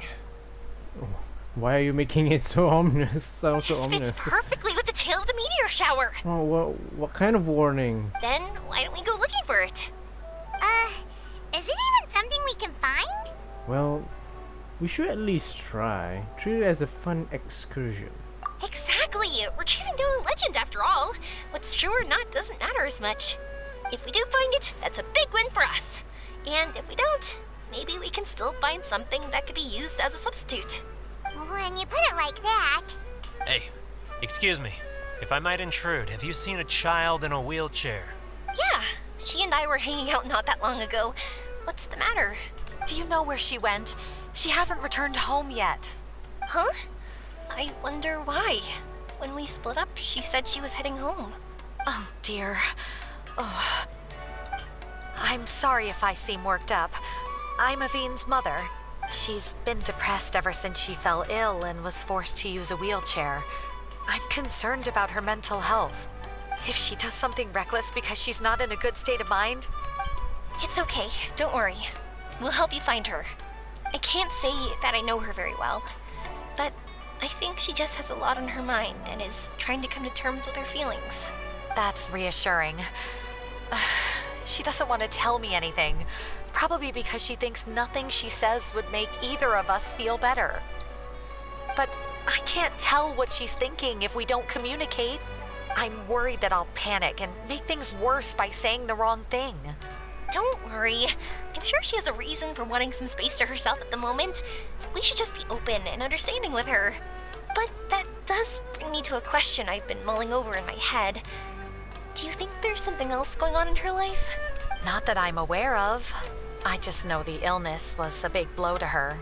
Why are you making it so ominous? Sounds so This ominous. fits perfectly with the tail of the meteor shower. Oh, what kind of warning? Then why don't we go looking for it? Is it even something we can find? Well, we should at least try. Treat it as a fun excursion. Exactly. We're chasing down a legend after all. What's true or not doesn't matter as much. If we do find it, that's a big win for us. And if we don't, maybe we can still find something that could be used as a substitute. When you put it like that... Hey, excuse me. If I might intrude, have you seen a child in a wheelchair? Yeah, she and I were hanging out not that long ago. What's the matter? Do you know where she went? She hasn't returned home yet. Huh? I wonder why. When we split up, she said she was heading home. Oh, dear. Oh. I'm sorry if I seem worked up. I'm Avine's mother. She's been depressed ever since she fell ill and was forced to use a wheelchair. I'm concerned about her mental health. If she does something reckless because she's not in a good state of mind... It's okay, don't worry. We'll help you find her. I can't say that I know her very well, but I think she just has a lot on her mind and is trying to come to terms with her feelings. That's reassuring. She doesn't want to tell me anything, probably because she thinks nothing she says would make either of us feel better. But I can't tell what she's thinking if we don't communicate. I'm worried that I'll panic and make things worse by saying the wrong thing. Don't worry. I'm sure she has a reason for wanting some space to herself at the moment. We should just be open and understanding with her. But that does bring me to a question I've been mulling over in my head. Do you think there's something else going on in her life? Not that I'm aware of. I just know the illness was a big blow to her.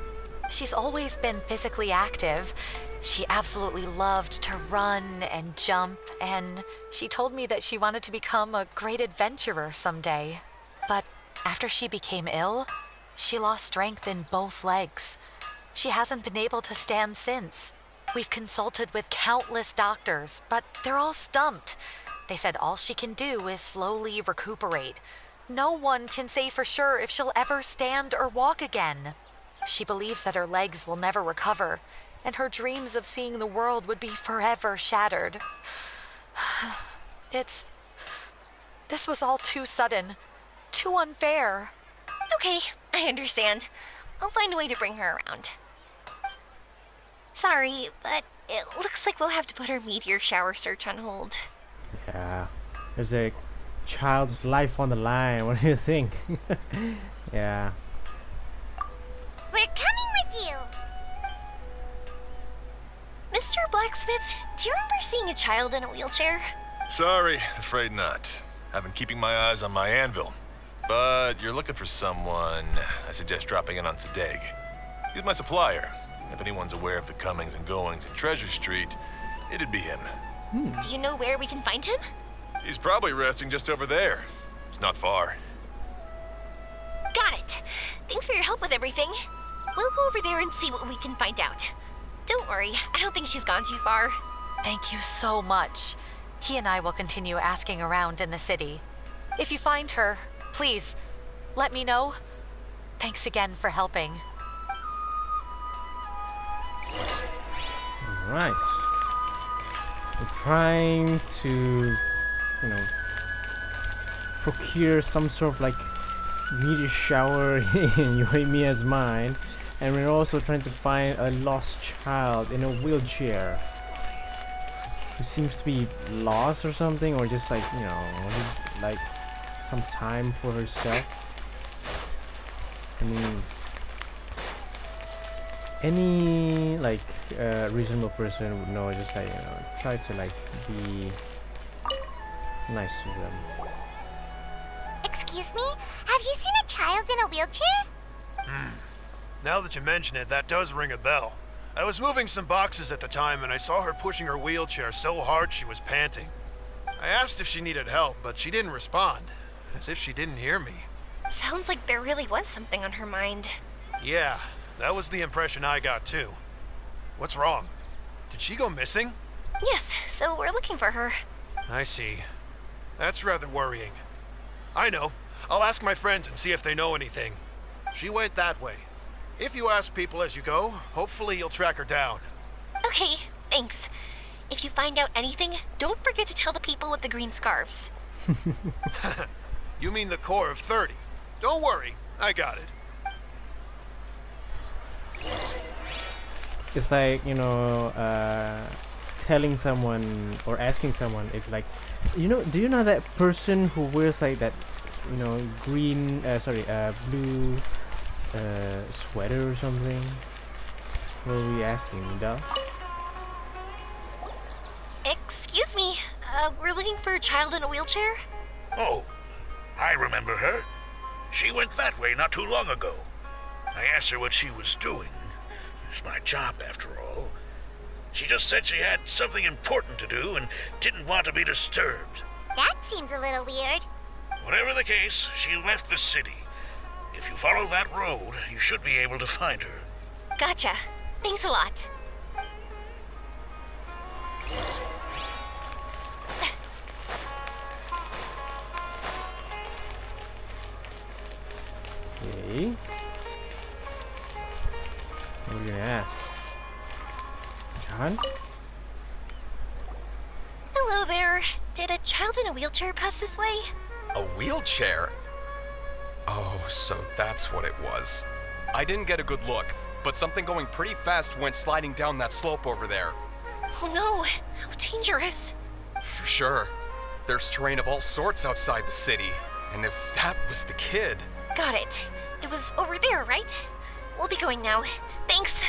She's always been physically active. She absolutely loved to run and jump, and she told me that she wanted to become a great adventurer someday. But after she became ill, she lost strength in both legs. She hasn't been able to stand since. We've consulted with countless doctors, but they're all stumped. They said all she can do is slowly recuperate. No one can say for sure if she'll ever stand or walk again. She believes that her legs will never recover, and her dreams of seeing the world would be forever shattered. This was all too sudden. Too unfair. Okay, I understand. I'll find a way to bring her around. Sorry, but it looks like we'll have to put our meteor shower search on hold. Yeah, there's a child's life on the line. What do you think? Yeah. We're coming with you! Mr. Blacksmith, do you remember seeing a child in a wheelchair? Sorry, afraid not. I've been keeping my eyes on my anvil. But you're looking for someone, I suggest dropping in on Sadeg. He's my supplier. If anyone's aware of the comings and goings in Treasure Street, it'd be him. Do you know where we can find him? He's probably resting just over there. It's not far. Got it. Thanks for your help with everything. We'll go over there and see what we can find out. Don't worry, I don't think she's gone too far. Thank you so much. He and I will continue asking around in the city. If you find her, please, let me know. Thanks again for helping. Right. I'm trying to, procure some sort of like meteor shower in Yoimiya's mind, and we're also trying to find a lost child in a wheelchair who seems to be lost or something, or just like needs, like some time for herself. I mean, any like reasonable person would know, just like try to like be nice to them. Excuse me? Have you seen a child in a wheelchair? Now that you mention it, that does ring a bell. I was moving some boxes at the time and I saw her pushing her wheelchair so hard she was panting. I asked if she needed help, but she didn't respond, as if she didn't hear me. Sounds like there really was something on her mind. Yeah, that was the impression I got too. What's wrong? Did she go missing? Yes, so we're looking for her. I see. That's rather worrying. I know. I'll ask my friends and see if they know anything. She went that way. If you ask people as you go, hopefully you'll track her down. Okay, thanks. If you find out anything, don't forget to tell the people with the green scarves. You mean the core of 30. Don't worry, I got it. It's like, you know, telling someone or asking someone if, like, you know, do you know that person who wears like that, you know, green, blue sweater or something? What are we asking, Dal? Excuse me, we're looking for a child in a wheelchair? Oh, I remember her. She went that way not too long ago. I asked her what she was doing. It's my job, after all. She just said she had something important to do and didn't want to be disturbed. That seems a little weird. Whatever the case, she left the city. If you follow that road, you should be able to find her. Gotcha. Thanks a lot. Okay. What are you gonna ask? John? Hello there. Did a child in a wheelchair pass this way? A wheelchair? Oh, so that's what it was. I didn't get a good look, but something going pretty fast went sliding down that slope over there. Oh no, how dangerous. For sure. There's terrain of all sorts outside the city, and if that was the kid... Got it. It was over there, right? We'll be going now. Thanks.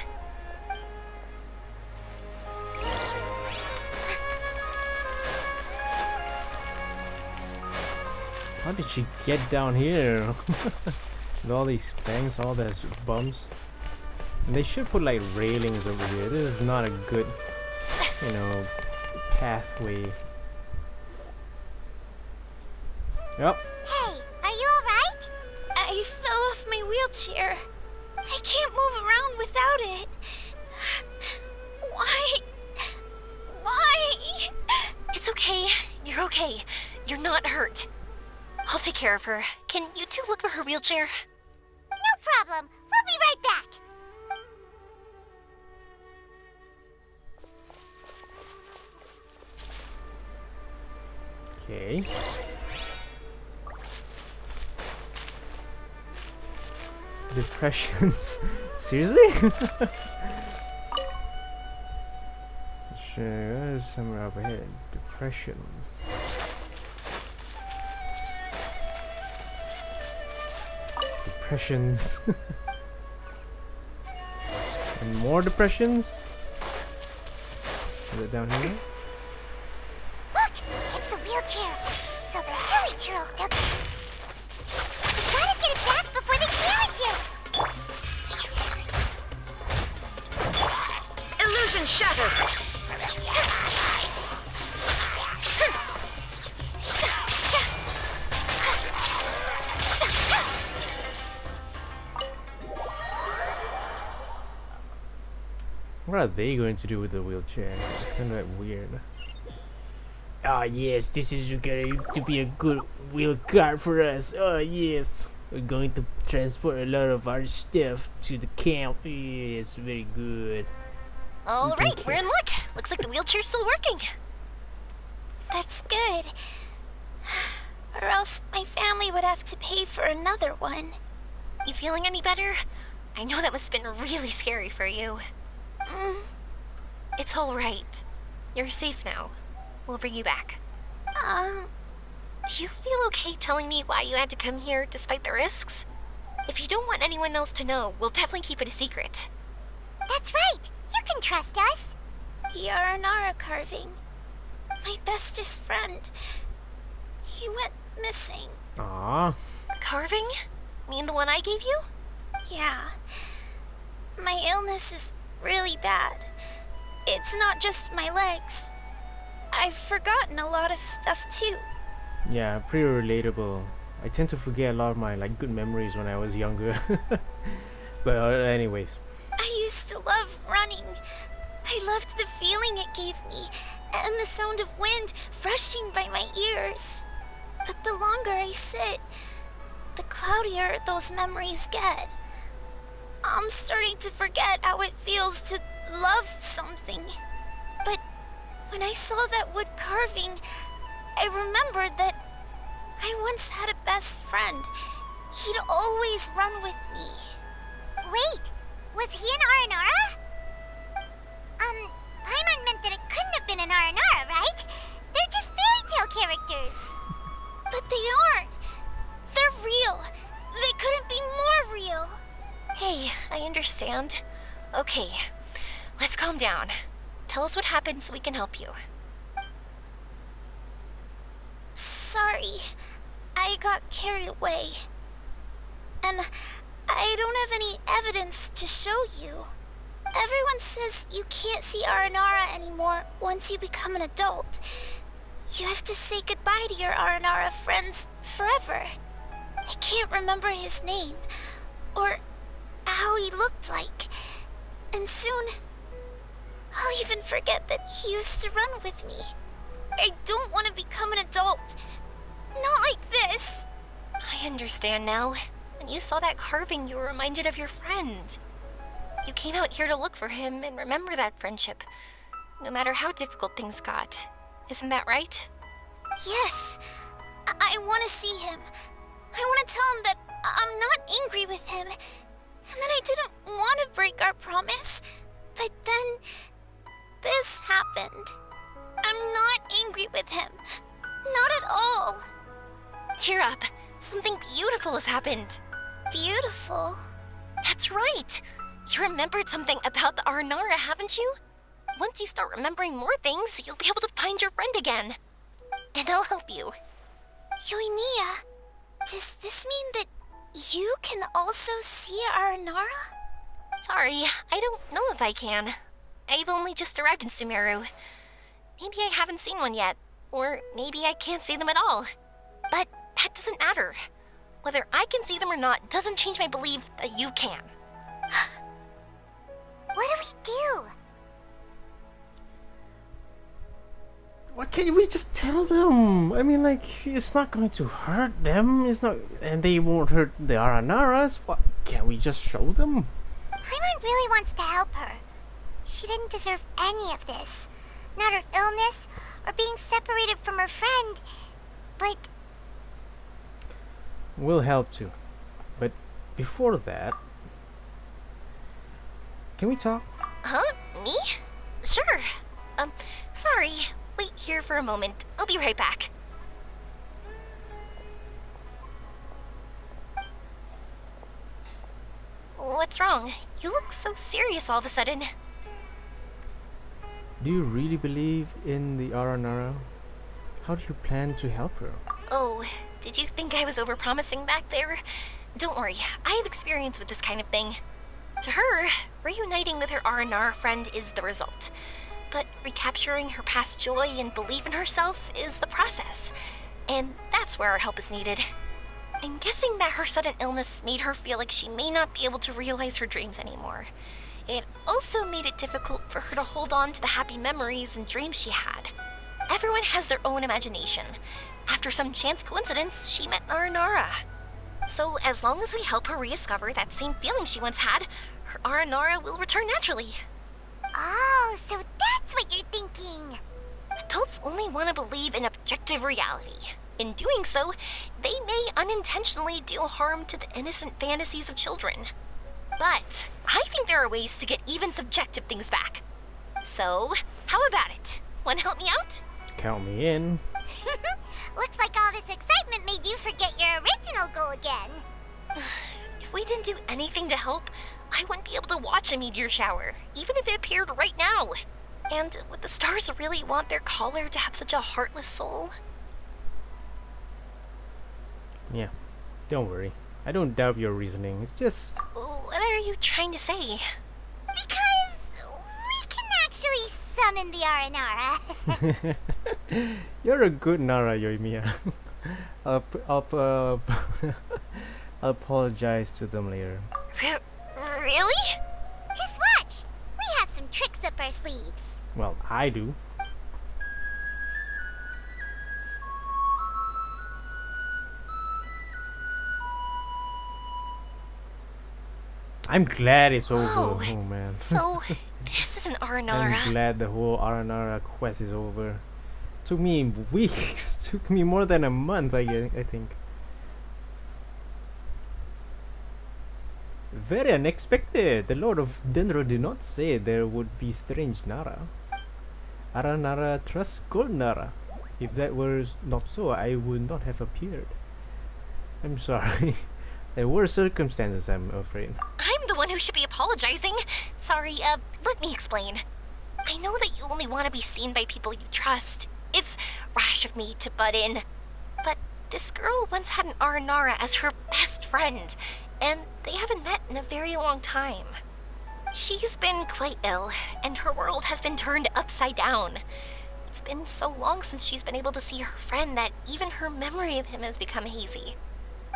How did she get down here? With all these banks, all those bumps. And they should put like railings over here. This is not a good, you know, pathway. Yep. Hey, are you alright? I fell off my wheelchair. I can't move around without it. Why? Why? It's okay. You're okay. You're not hurt. I'll take care of her. Can you two look for her wheelchair? No problem. We'll be right back. Okay. Depressions. Seriously? Sure, somewhere over here. Depressions. Depressions. And more depressions? Is it down here? Look, it's the wheelchair. So the heli churls took it. We gotta get it back before they damage it. Illusion shattered. What are they going to do with the wheelchair? It's kind of like weird. Ah yes, this is going to be a good wheel car for us. Oh yes, we're going to transport a lot of our stuff to the camp. Yes, very good. All right, we're in luck. Looks like the wheelchair's still working. That's good. Or else my family would have to pay for another one. You feeling any better? I know that must have been really scary for you. It's all right. You're safe now. We'll bring you back. Do you feel okay telling me why you had to come here despite the risks? If you don't want anyone else to know, we'll definitely keep it a secret. That's right. You can trust us. Yoimiya carving. My bestest friend. He went missing. Ah. Carving? Mean the one I gave you? Yeah. My illness is really bad. It's not just my legs. I've forgotten a lot of stuff too. Yeah, pretty relatable. I tend to forget a lot of my like good memories when I was younger. But anyways. I used to love running. I I loved the feeling it gave me, and the sound of wind rushing by my ears. But the longer I sit, the cloudier those memories get. I'm starting to forget how it feels to love something. But when I saw that wood carving, I remembered that I once had a best friend. He'd always run with me. Wait, was he an Aranara? Paimon meant that it couldn't have been an Aranara, right? They're just fairy tale characters. But they aren't. They're real. They couldn't be more real. Hey, I understand. Okay, let's calm down. Tell us what happened so we can help you. Sorry, I got carried away. And I don't have any evidence to show you. Everyone says you can't see Aranara anymore once you become an adult. You have to say goodbye to your Aranara friends forever. I can't remember his name, or how he looked like. And soon, I'll even forget that he used to run with me. I don't want to become an adult. Not like this. I understand now. When you saw that carving, you were reminded of your friend. You came out here to look for him and remember that friendship, no matter how difficult things got. Isn't that right? Yes. I want to see him. I want to tell him that I'm not angry with him, and that I didn't want to break our promise. But then, this happened. I'm not angry with him. Not at all. Cheer up. Something beautiful has happened. Beautiful? That's right. You remembered something about the Aranara, haven't you? Once you start remembering more things, you'll be able to find your friend again. And I'll help you. Yoimiya, does this mean that you can also see Aranara? Sorry, I don't know if I can. I've only just arrived in Sumeru. Maybe I haven't seen one yet, or maybe I can't see them at all. But that doesn't matter. Whether I can see them or not doesn't change my belief that you can. What do we do? Why can't we just tell them? I mean, like, it's not going to hurt them. It's not, and they won't hurt the Aranaras. What? Can't we just show them? Paimon really wants to help her. She didn't deserve any of this. Not her illness, or being separated from her friend. But We'll help too. But before that, can we talk? Huh? Me? Sure. Sorry. Wait here for a moment. I'll be right back. What's wrong? You look so serious all of a sudden. Do you really believe in the Aranara? How do you plan to help her? Oh, did you think I was overpromising back there? Don't worry, I have experience with this kind of thing. To her, reuniting with her Aranara friend is the result. But recapturing her past joy and belief in herself is the process. And that's where our help is needed. I'm guessing that her sudden illness made her feel like she may not be able to realize her dreams anymore. It also made it difficult for her to hold on to the happy memories and dreams she had. Everyone has their own imagination. After some chance coincidence, she met Aranara. So as long as we help her rediscover that same feeling she once had, her Aranara will return naturally. oh, so that's what you're thinking. Adults only want to believe in objective reality. In doing so, they may unintentionally do harm to the innocent fantasies of children. But I think there are ways to get even subjective things back. So, how about it? Want to help me out? Count me in. Looks like all this excitement made you forget your original goal again. If we didn't do anything to help, I wouldn't be able to watch a meteor shower, even if it appeared right now. And would the stars really want their caller to have such a heartless soul? Yeah, don't worry. I don't doubt your reasoning. It's just... What are you trying to say? Because we can actually summon the Aranara. You're a good Nara, Yoimiya. I'll apologize to them later. Really? Just watch. We have some tricks up our sleeves. Well, I do. I'm glad it's over. Whoa. Oh man. So, this is an I'm Aranara. glad the whole Aranara quest is over. Took me weeks. Took me more than a month, I think. Very unexpected. The Lord of Dendro did not say there would be strange Nara. Aranara trusts Gold Nara. If that were not so, I would not have appeared. I'm sorry. There were circumstances, I'm afraid. I'm the one who should be apologizing. Sorry, let me explain. I know that you only want to be seen by people you trust. It's rash of me to butt in. But this girl once had an Aranara as her best friend, and they haven't met in a very long time. She's been quite ill, and her world has been turned upside down. It's been so long since she's been able to see her friend that even her memory of him has become hazy.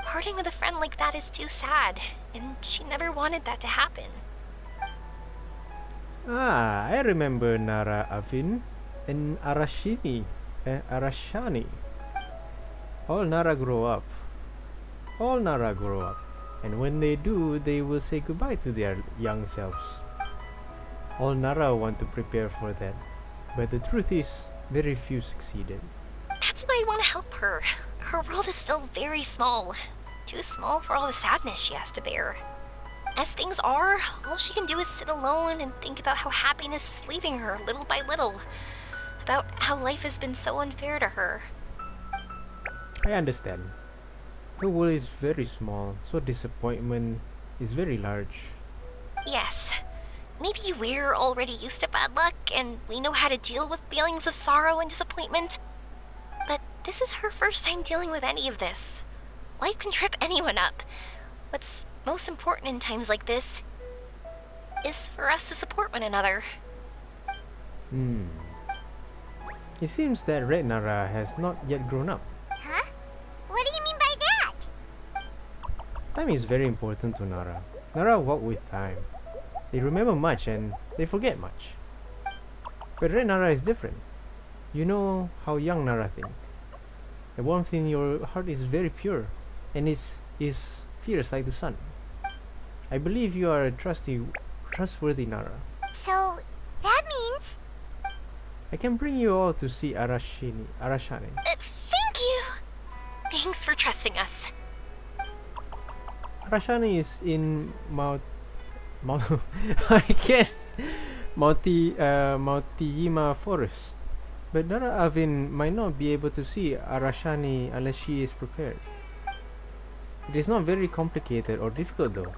Parting with a friend like that is too sad, and she never wanted that to happen. Ah, I remember Nara Avin and Arashani. All Nara grow up. All Nara grow up. And when they do, they will say goodbye to their young selves. All Nara want to prepare for that. But the truth is, very few succeeded. That's why I want to help her. Her world is still very small. Too small for all the sadness she has to bear. As things are, all she can do is sit alone and think about how happiness is leaving her little by little. About how life has been so unfair to her. I understand. Her world is very small, so disappointment is very large. Yes. Maybe we're already used to bad luck, and we know how to deal with feelings of sorrow and disappointment. But this is her first time dealing with any of this. Life can trip anyone up. What's most important in times like this is for us to support one another. It seems that Red Nara has not yet grown up. Huh? What do you mean by that? Time is very important to Nara. Nara walk with time. They remember much and they forget much. But Red Nara is different. You know how young Nara think. The warmth in your heart is very pure, and is fierce like the sun. I believe you are a trustworthy Nara. So, that means... I can bring you all to see Arashani. Thank you! Thanks for trusting us. Arashani is in I guess Mautiyima Forest. But Nara Avin might not be able to see Arashani unless she is prepared. It is not very complicated or difficult though.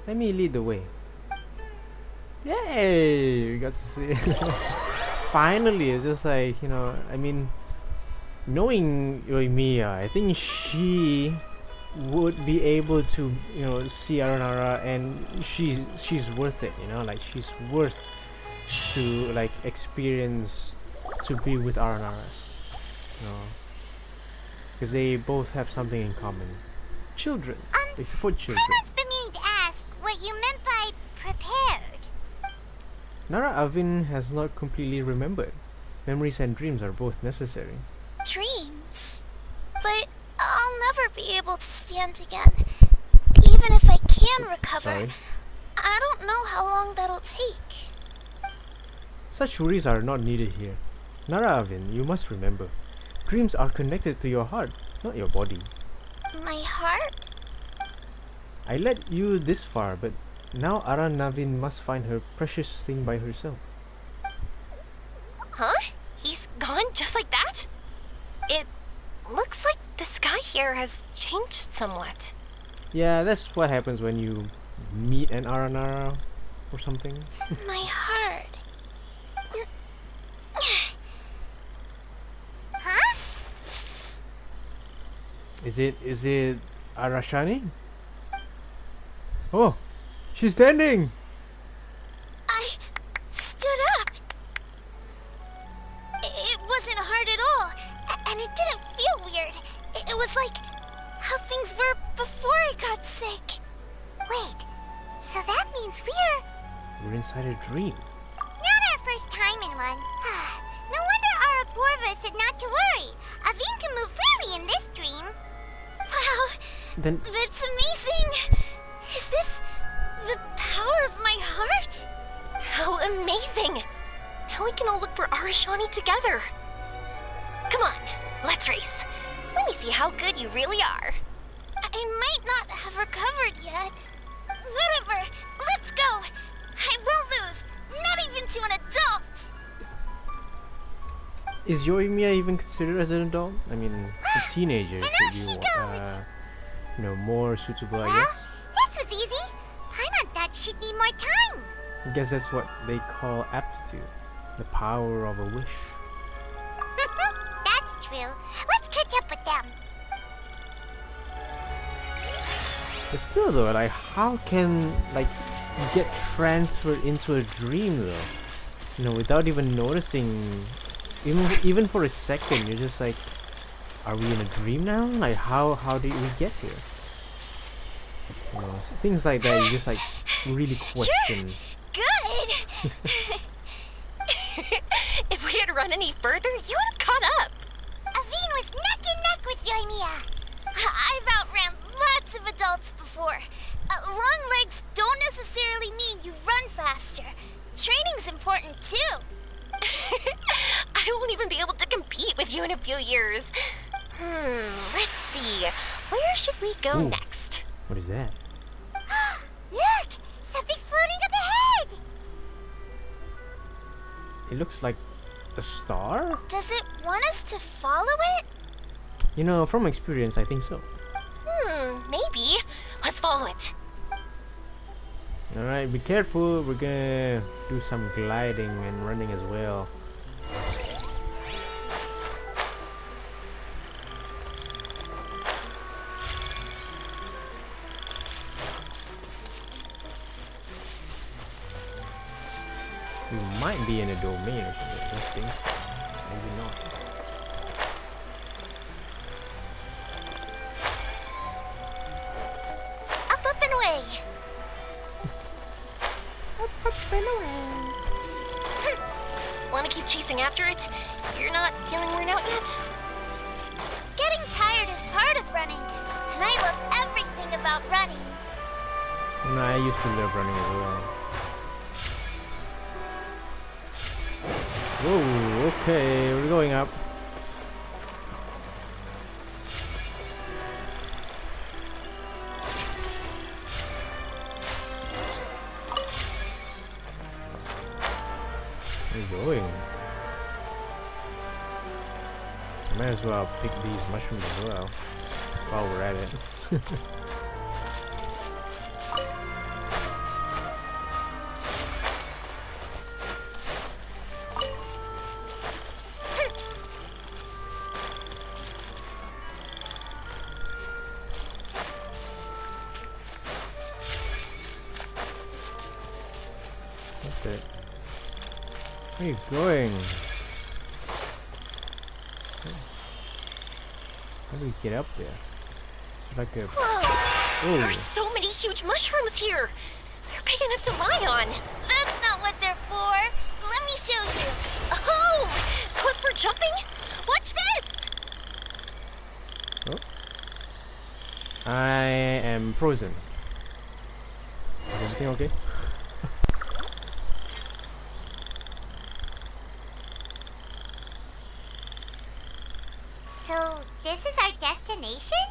Let me lead the way. Yay! We got to see it. Finally, it's just like, you know, I mean, knowing Yoimiya, I think she would be able to, you know, see Aranara, and she's worth it, you know, like she's worth to like experience to be with Aranaras, you know, because they both have something in common. Children. They support children. Someone's been meaning to ask what you meant by prepared. Nara Avin has not completely remembered. Memories and dreams are both necessary. Dreams? But I'll never be able to stand again. Even if I can recover, Sorry. I don't know how long that'll take. Such worries are not needed here. Nara Avin, you must remember. Dreams are connected to your heart, not your body. My heart? I led you this far, but now Aranavin must find her precious thing by herself. Huh? He's gone just like that? It looks like the sky here has changed somewhat. Yeah, that's what happens when you meet an Aranara or something. My heart. Huh? Is it Arashani? Oh, she's standing! I stood up. It wasn't hard at all, and it didn't feel weird. It was like how things were before I got sick. Wait, so that means we're We're inside a dream. not our fine one. No wonder our Hoyoverse said not to worry. Aveen can move freely in this dream. Wow, Then that's amazing! Is this the power of my heart? How amazing! Now we can all look for Arashani together. Come on, let's race. Let me see how good you really are. I might not have recovered yet. Whatever, let's go. I won't lose, not even to an adult. is Yoimiya even considered as an adult? I mean, a teenager And should off she be, goes. more suitable, I Well, guess. this was easy. Paimon thought she'd need more time. I guess that's what they call aptitude, the power of a wish. That's true. Let's catch up with them. But still, though, like, how can like you get transferred into a dream, though? You know, without even noticing, even for a second, you're just like, are we in a dream now? Like, how did we get here? You know, things like that. You just like really question. Good! If we had run any further, you would have caught up. Aveen was neck and neck with Yoimiya. I've outran lots of adults before. Long legs don't necessarily mean you run faster. Training's important too. I won't even be able to compete with you in a few years. Let's see. Where should we go Ooh. next? What is that? Look! Something's floating up ahead! It looks like a star. Does it want us to follow it? You know, from experience, I think so. Maybe. Let's follow it. All right, be careful. We're gonna do some gliding and running as well. We might be in a domain or something. I think. Maybe not. Up and away. Want to keep chasing after it? You're not feeling worn out yet? Getting tired is part of running, and I love everything about running. No, I used to love running as well. Whoa, okay, we're going up. We're going. Might as well pick these mushrooms as well while we're at it. Okay. Where are you going? How do we get up there? It's like a... Whoa! There are Oh, so many huge mushrooms here. They're big enough to lie on. That's not what they're for. Let me show you. Oh! So it's for jumping? Watch this! oh. I am frozen. Is everything okay? So, this is our destination?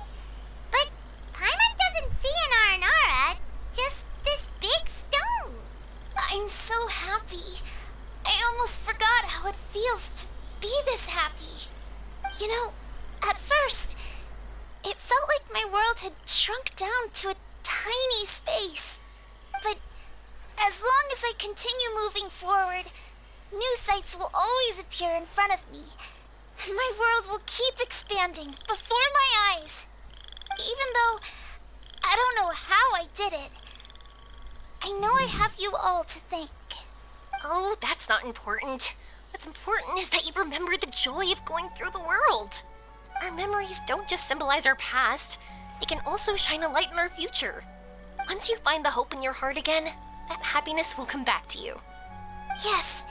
But Paimon doesn't see an Aranara, just this big stone. I'm so happy. I almost forgot how it feels to be this happy. You know, at first, it felt like my world had shrunk down to a tiny space. But as long as I continue moving forward, new sights will always appear in front of me. And my world will keep expanding before my eyes. Even though I don't know how I did it, I know I have you all to thank. Oh, that's not important. What's important is that you remember the joy of going through the world. Our memories don't just symbolize our past, they can also shine a light in our future. Once you find the hope in your heart again, that happiness will come back to you. Yes.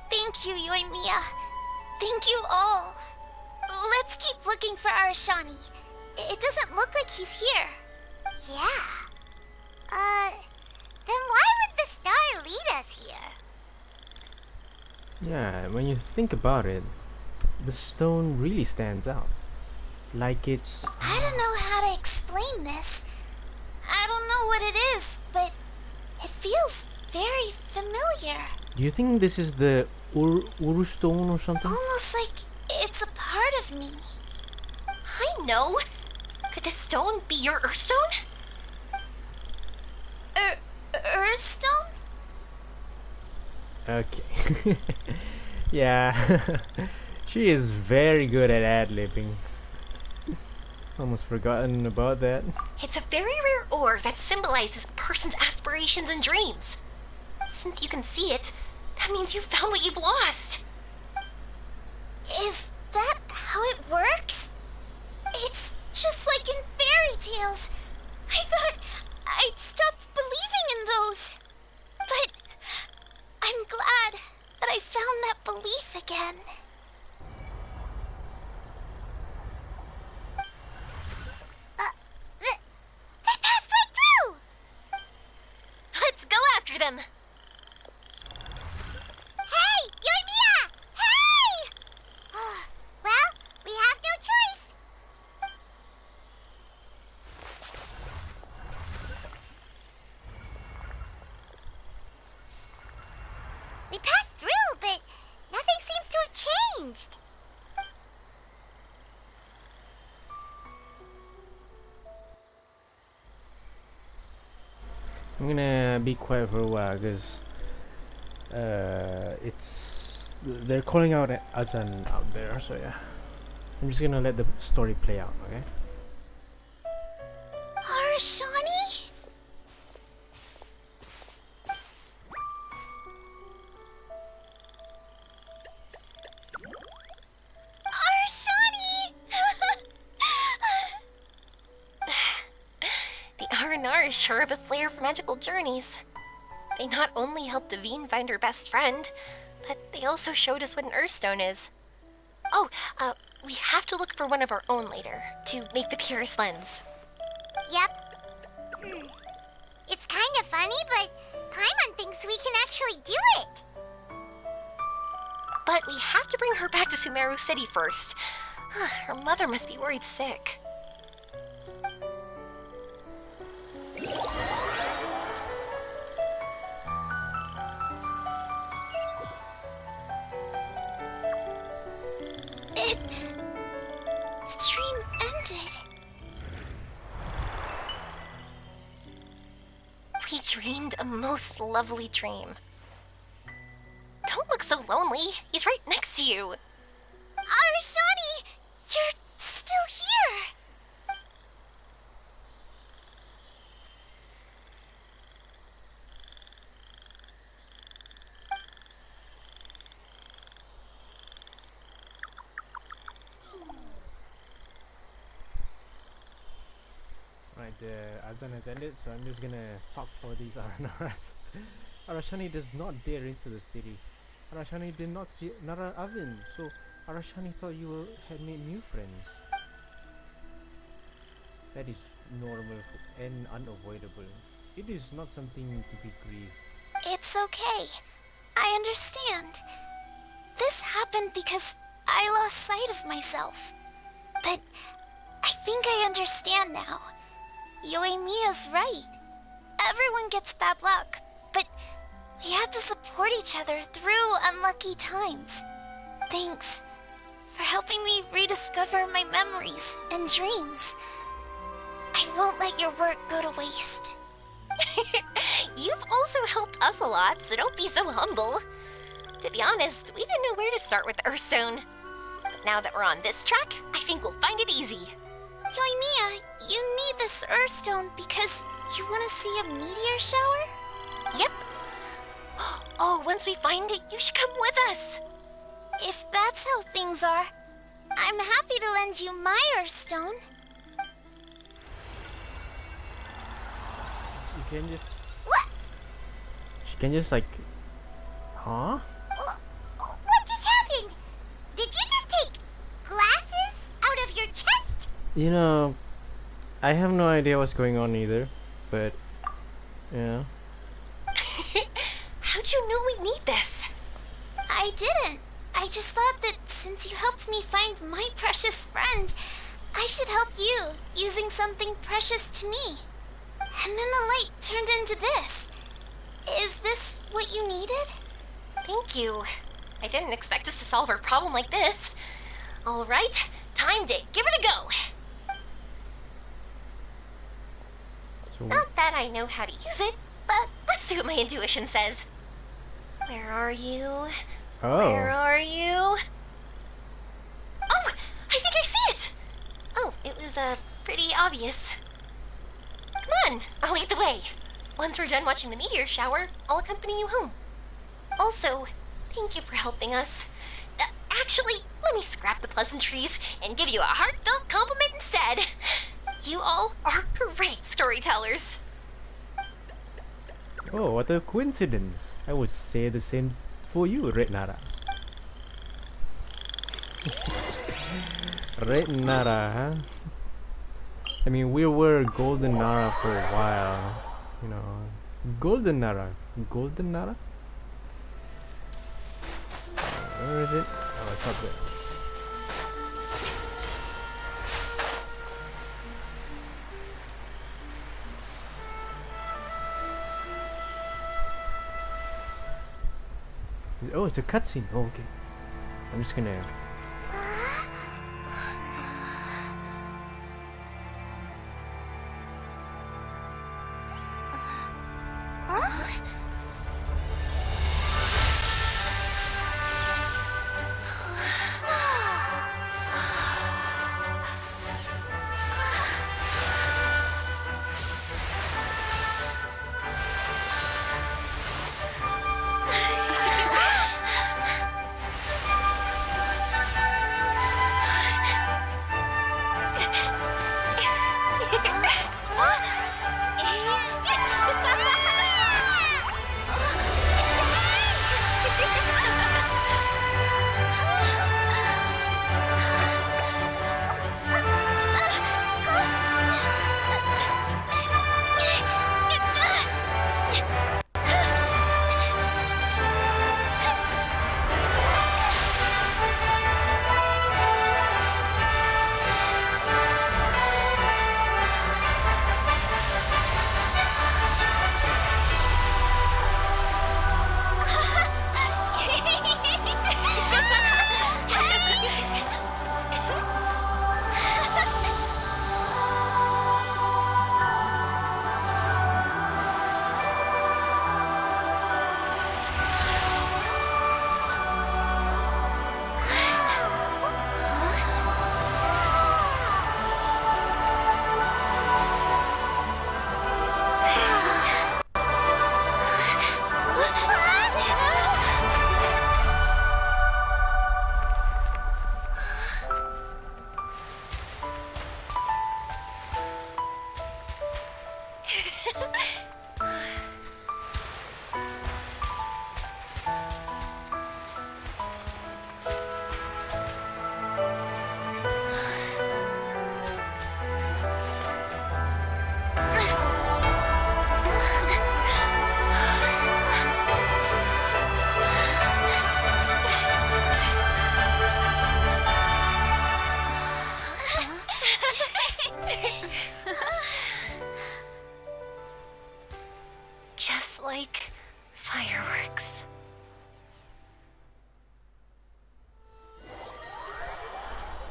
Thank Thank you, Yoimiya. Thank you all. Let's keep looking for Arashani. It doesn't look like he's here. Yeah. Then why would the star lead us here? Yeah, when you think about it, the stone really stands out. Like it's... I don't know how to explain this. I don't know what it is, but it feels very familiar. Do you think this is the Uru stone or something? Almost like it's a part of me. I know. Could this stone be your Earthstone? Earthstone? Okay. Yeah. She is very good at ad-libbing. Almost forgotten about that. It's a very rare ore that symbolizes a person's aspirations and dreams. Since you can see it, that means you found what you've lost. Is that how it works? It's just like in fairy tales. I thought I'd stopped believing in those. But I'm glad that I found that belief again. They passed right through! Let's go after them. Hey, Yoimiya! Hey! Well, we have no choice. We passed through, but nothing seems to have changed. I'm gonna be quiet for a while because they're calling out Azan out there, so yeah. I'm just gonna let the story play out, okay? Arashani? Arashani! The R&R is sure of a flair for magical journeys. They not only helped Devine find her best friend, but they also showed us what an Earthstone is. Oh, we have to look for one of our own later to make the purest lens. Yep. It's kind of funny, but Paimon thinks we can actually do it. But we have to bring her back to Sumeru City first. Her mother must be worried sick. The dream ended. We dreamed a most lovely dream. Don't look so lonely. He's right next to you. Arashani, you're still here. Right, the Azan has ended, so I'm just gonna talk for these RNRs. Arashani does not dare into the city. Arashani did not see Nara Avin, so Arashani thought you had made new friends. That is normal and unavoidable. It is not something to be grieved. It's okay. I understand. This happened because I lost sight of myself. But I think I understand now. Yoimiya's right. Everyone gets bad luck, but we have to support each other through unlucky times. Thanks for helping me rediscover my memories and dreams. I won't let your work go to waste. You've also helped us a lot, so don't be so humble. To be honest, we didn't know where to start with Earthstone. Now that we're on this track, I think we'll find it easy. Yoimiya, you need this Earthstone because you want to see a meteor shower? Yep. Oh, once we find it, you should come with us. If that's how things are, I'm happy to lend you my Earthstone. You can just... What? She can just like... Huh? You know, I have no idea what's going on either, but yeah. How'd you know we need this? I didn't. I just thought that since you helped me find my precious friend, I should help you, using something precious to me. And then the light turned into this. Is this what you needed? Thank you. I didn't expect us to solve our problem like this. All right, time to give it a go. So Not that I know how to use it, but let's see what my intuition says. Where are you? Where are you? Oh, I think I see it. Oh, it was pretty obvious. Come on, I'll lead the way. Once we're done watching the meteor shower, I'll accompany you home. Also, thank you for helping us. Actually, let me scrap the pleasantries and give you a heartfelt compliment instead. You all are great storytellers. Oh, what a coincidence. I would say the same for you, Red Nara. Red Nara, huh? I mean, we were Golden Nara for a while, you know. Golden Nara. Golden Nara? Where is it? Oh, it's up there. Oh, it's a cutscene. Oh, okay. I'm just gonna. Just like fireworks.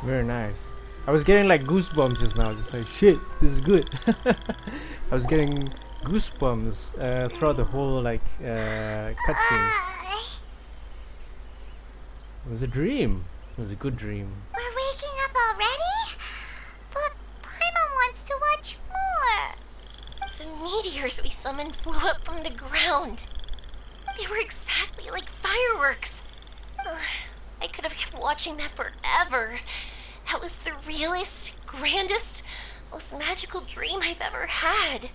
Very nice. I was getting like goosebumps just now. Just like, shit, this is good. I was getting goosebumps throughout the whole like cutscene. It was a dream. It was a good dream. We're waking up already? But Paimon wants to watch more. The meteors we summoned flew up from the ground. They were exactly like fireworks. Ugh, I could have kept watching that forever. That was the realest, grandest, most magical dream I've ever had.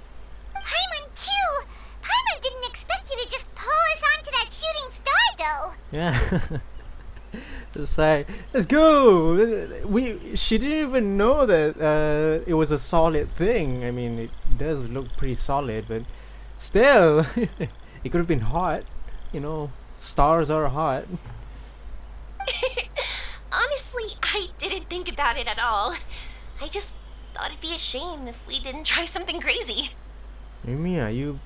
Paimon too! Paimon didn't expect you to just pull us onto that shooting star though. Yeah. Just like, let's go. She didn't even know that it was a solid thing. I mean, it does look pretty solid, but still, it could have been hot. You know, stars are hot. Honestly, I didn't think about it at all. I just thought it'd be a shame if we didn't try something crazy. Yoimiya, you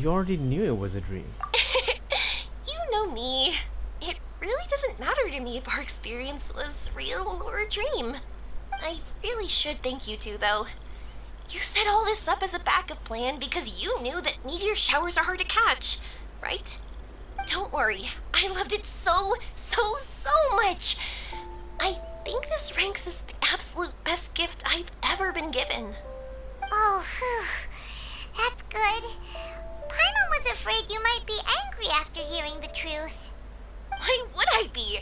already knew it was a dream. You know me. It really doesn't matter to me if our experience was real or a dream. I really should thank you two, though. You set all this up as a backup plan because you knew that meteor showers are hard to catch, right? Don't worry, I loved it so much. I think this ranks as the absolute best gift I've ever been given. Oh, whew. That's good. Paimon was afraid you might be angry after hearing the truth. Why would I be?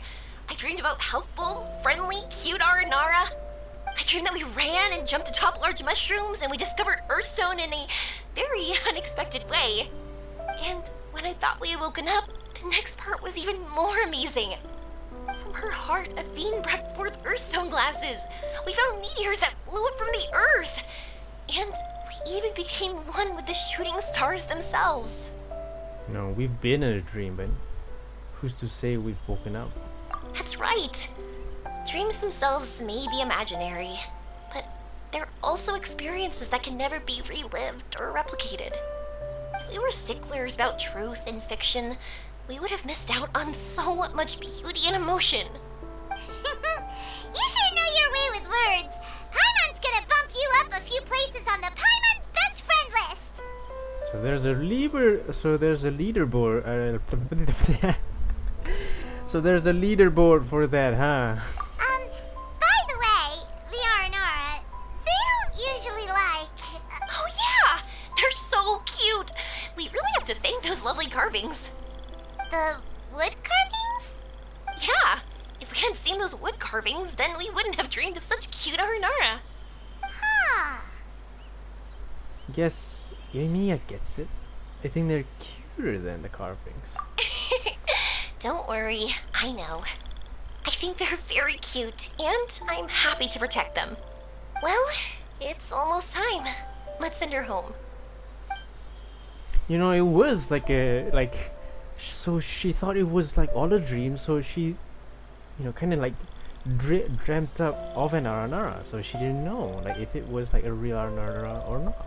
I dreamed about helpful, friendly, cute Aranara. I dreamed that we ran and jumped atop large mushrooms and we discovered Earthstone in a very unexpected way. And when I thought we had woken up, the next part was even more amazing. From her heart, Avine brought forth Earthstone glasses. We found meteors that blew up from the Earth. And we even became one with the shooting stars themselves. No, we've been in a dream, but who's to say we've woken up? That's right. Dreams themselves may be imaginary, but they're also experiences that can never be relived or replicated. If we were sticklers about truth in fiction, we would have missed out on so much beauty and emotion. You sure know your way with words. Paimon's gonna bump you up a few places on the Paimon's best friend list. So there's a leaderboard. So there's a leaderboard for that, huh? By the way, the Aranara, they don't usually like... Oh yeah! They're so cute! We really have to thank those lovely carvings. the wood carvings? Yeah! If we hadn't seen those wood carvings, then we wouldn't have dreamed of such cute Aranara. Huh. Guess Yoimiya gets it. I think they're cuter than the carvings. Don't worry, I know. I think they're very cute, and I'm happy to protect them. Well, it's almost time. Let's send her home. You know, it was so she thought it was like all a dream, so she, kind of like dreamt up of an Aranara, so she didn't know like if it was like a real Aranara or not.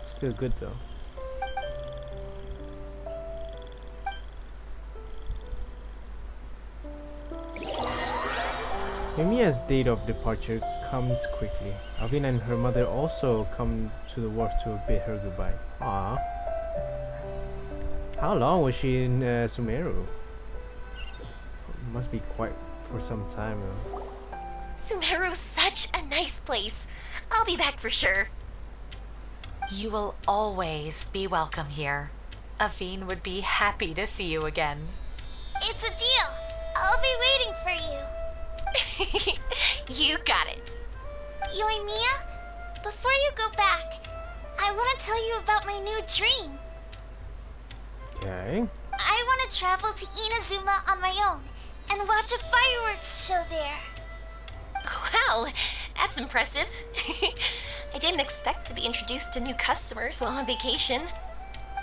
Still good though. Yoimiya's date of departure comes quickly. Avine and her mother also come to the wharf to bid her goodbye. Ah. How long was she in Sumeru? Must be quite for some time though. Sumeru's such a nice place. I'll be back for sure. You will always be welcome here. Avine would be happy to see you again. It's a deal. I'll be waiting for you. You got it. Yoimiya, before you go back, I want to tell you about my new dream. Okay. I want to travel to Inazuma on my own and watch a fireworks show there. Wow, that's impressive. I didn't expect to be introduced to new customers while on vacation.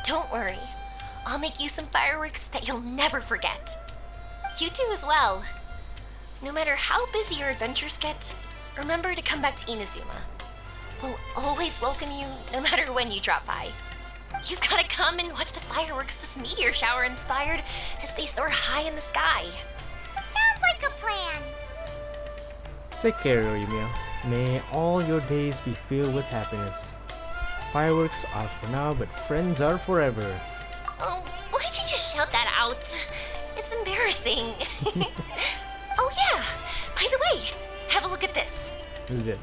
Don't worry, I'll make you some fireworks that you'll never forget. You do as well. No matter how busy your adventures get, remember to come back to Inazuma. We'll always welcome you no matter when you drop by. You gotta come and watch the fireworks this meteor shower inspired as they soar high in the sky. Sounds like a plan. Take care, Yoimiya. May all your days be filled with happiness. Fireworks are for now, but friends are forever. Oh, why'd you just shout that out? It's embarrassing. Oh yeah, by the way, have a look at this. What is it?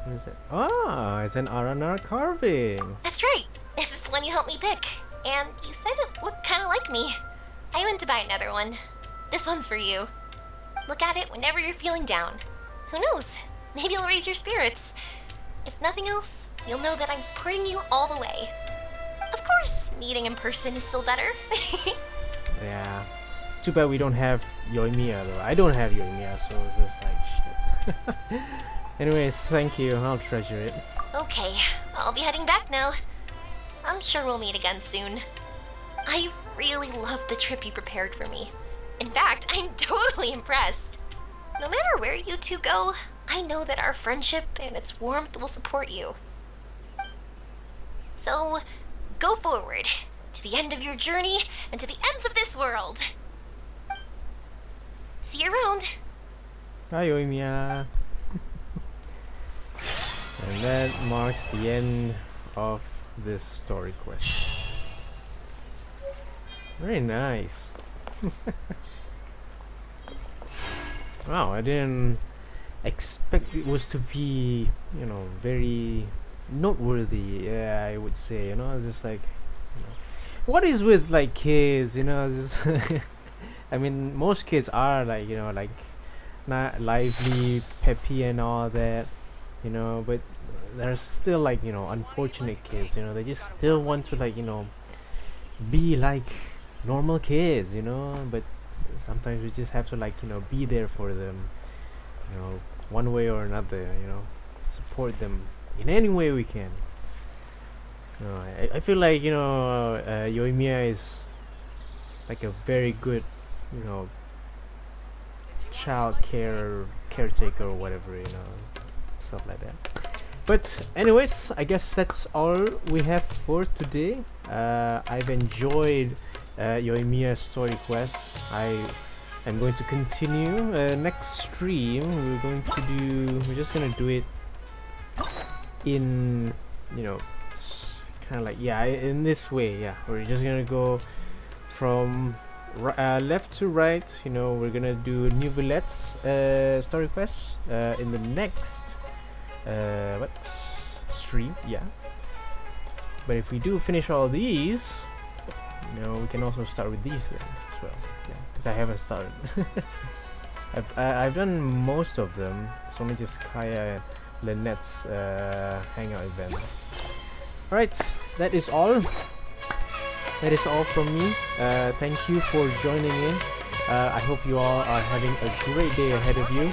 What is it? Ah, it's an Aranara carving. That's right. This is the one you helped me pick. And you said it looked kind of like me. I went to buy another one. This one's for you. Look at it whenever you're feeling down. Who knows? Maybe it'll raise your spirits. If nothing else, you'll know that I'm supporting you all the way. Of course, meeting in person is still better. Yeah. Too bad we don't have Yoimiya though. I don't have Yoimiya, so it's just like shit. Anyways, thank you. I'll treasure it. Okay, I'll be heading back now. I'm sure we'll meet again soon. I really loved the trip you prepared for me. In fact, I'm totally impressed. No matter where you two go, I know that our friendship and its warmth will support you. So, go forward, to the end of your journey and to the ends of this world. See you around. Bye, Yoimiya. And that marks the end of this story quest. Very nice. Wow, I didn't expect it was to be, you know, very noteworthy. Yeah, I would say. You know, I was just like, you know, what is with like kids? You know, just I mean, most kids are like, you know, like not lively, peppy, and all that. You know, but there's still like, you know, unfortunate kids. You know, they just still want to like, you know, be like normal kids. You know, but sometimes we just have to like, you know, be there for them, you know, one way or another, you know, support them in any way we can. You know, I feel like, you know, Yoimiya is like a very good, you know, child caretaker or whatever, you know, stuff like that. But anyways, I guess that's all we have for today. I've enjoyed Yoimiya's story quest. I am going to continue next stream. We're just gonna do it in, you know, kind of like, yeah, in this way. Yeah, we're just gonna go from left to right. You know, we're gonna do New Villette's story quest in the next stream. Yeah, but if we do finish all these, you know, we can also start with these things as well. Yeah, because I haven't started. I've done most of them. It's only just Kaya and Lynette's hangout event. Alright, that is all. That is all from me. Thank you for joining in. I hope you all are having a great day ahead of you.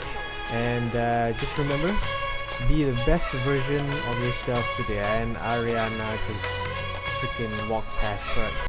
And just remember, be the best version of yourself today. And Ariana just freaking walked past right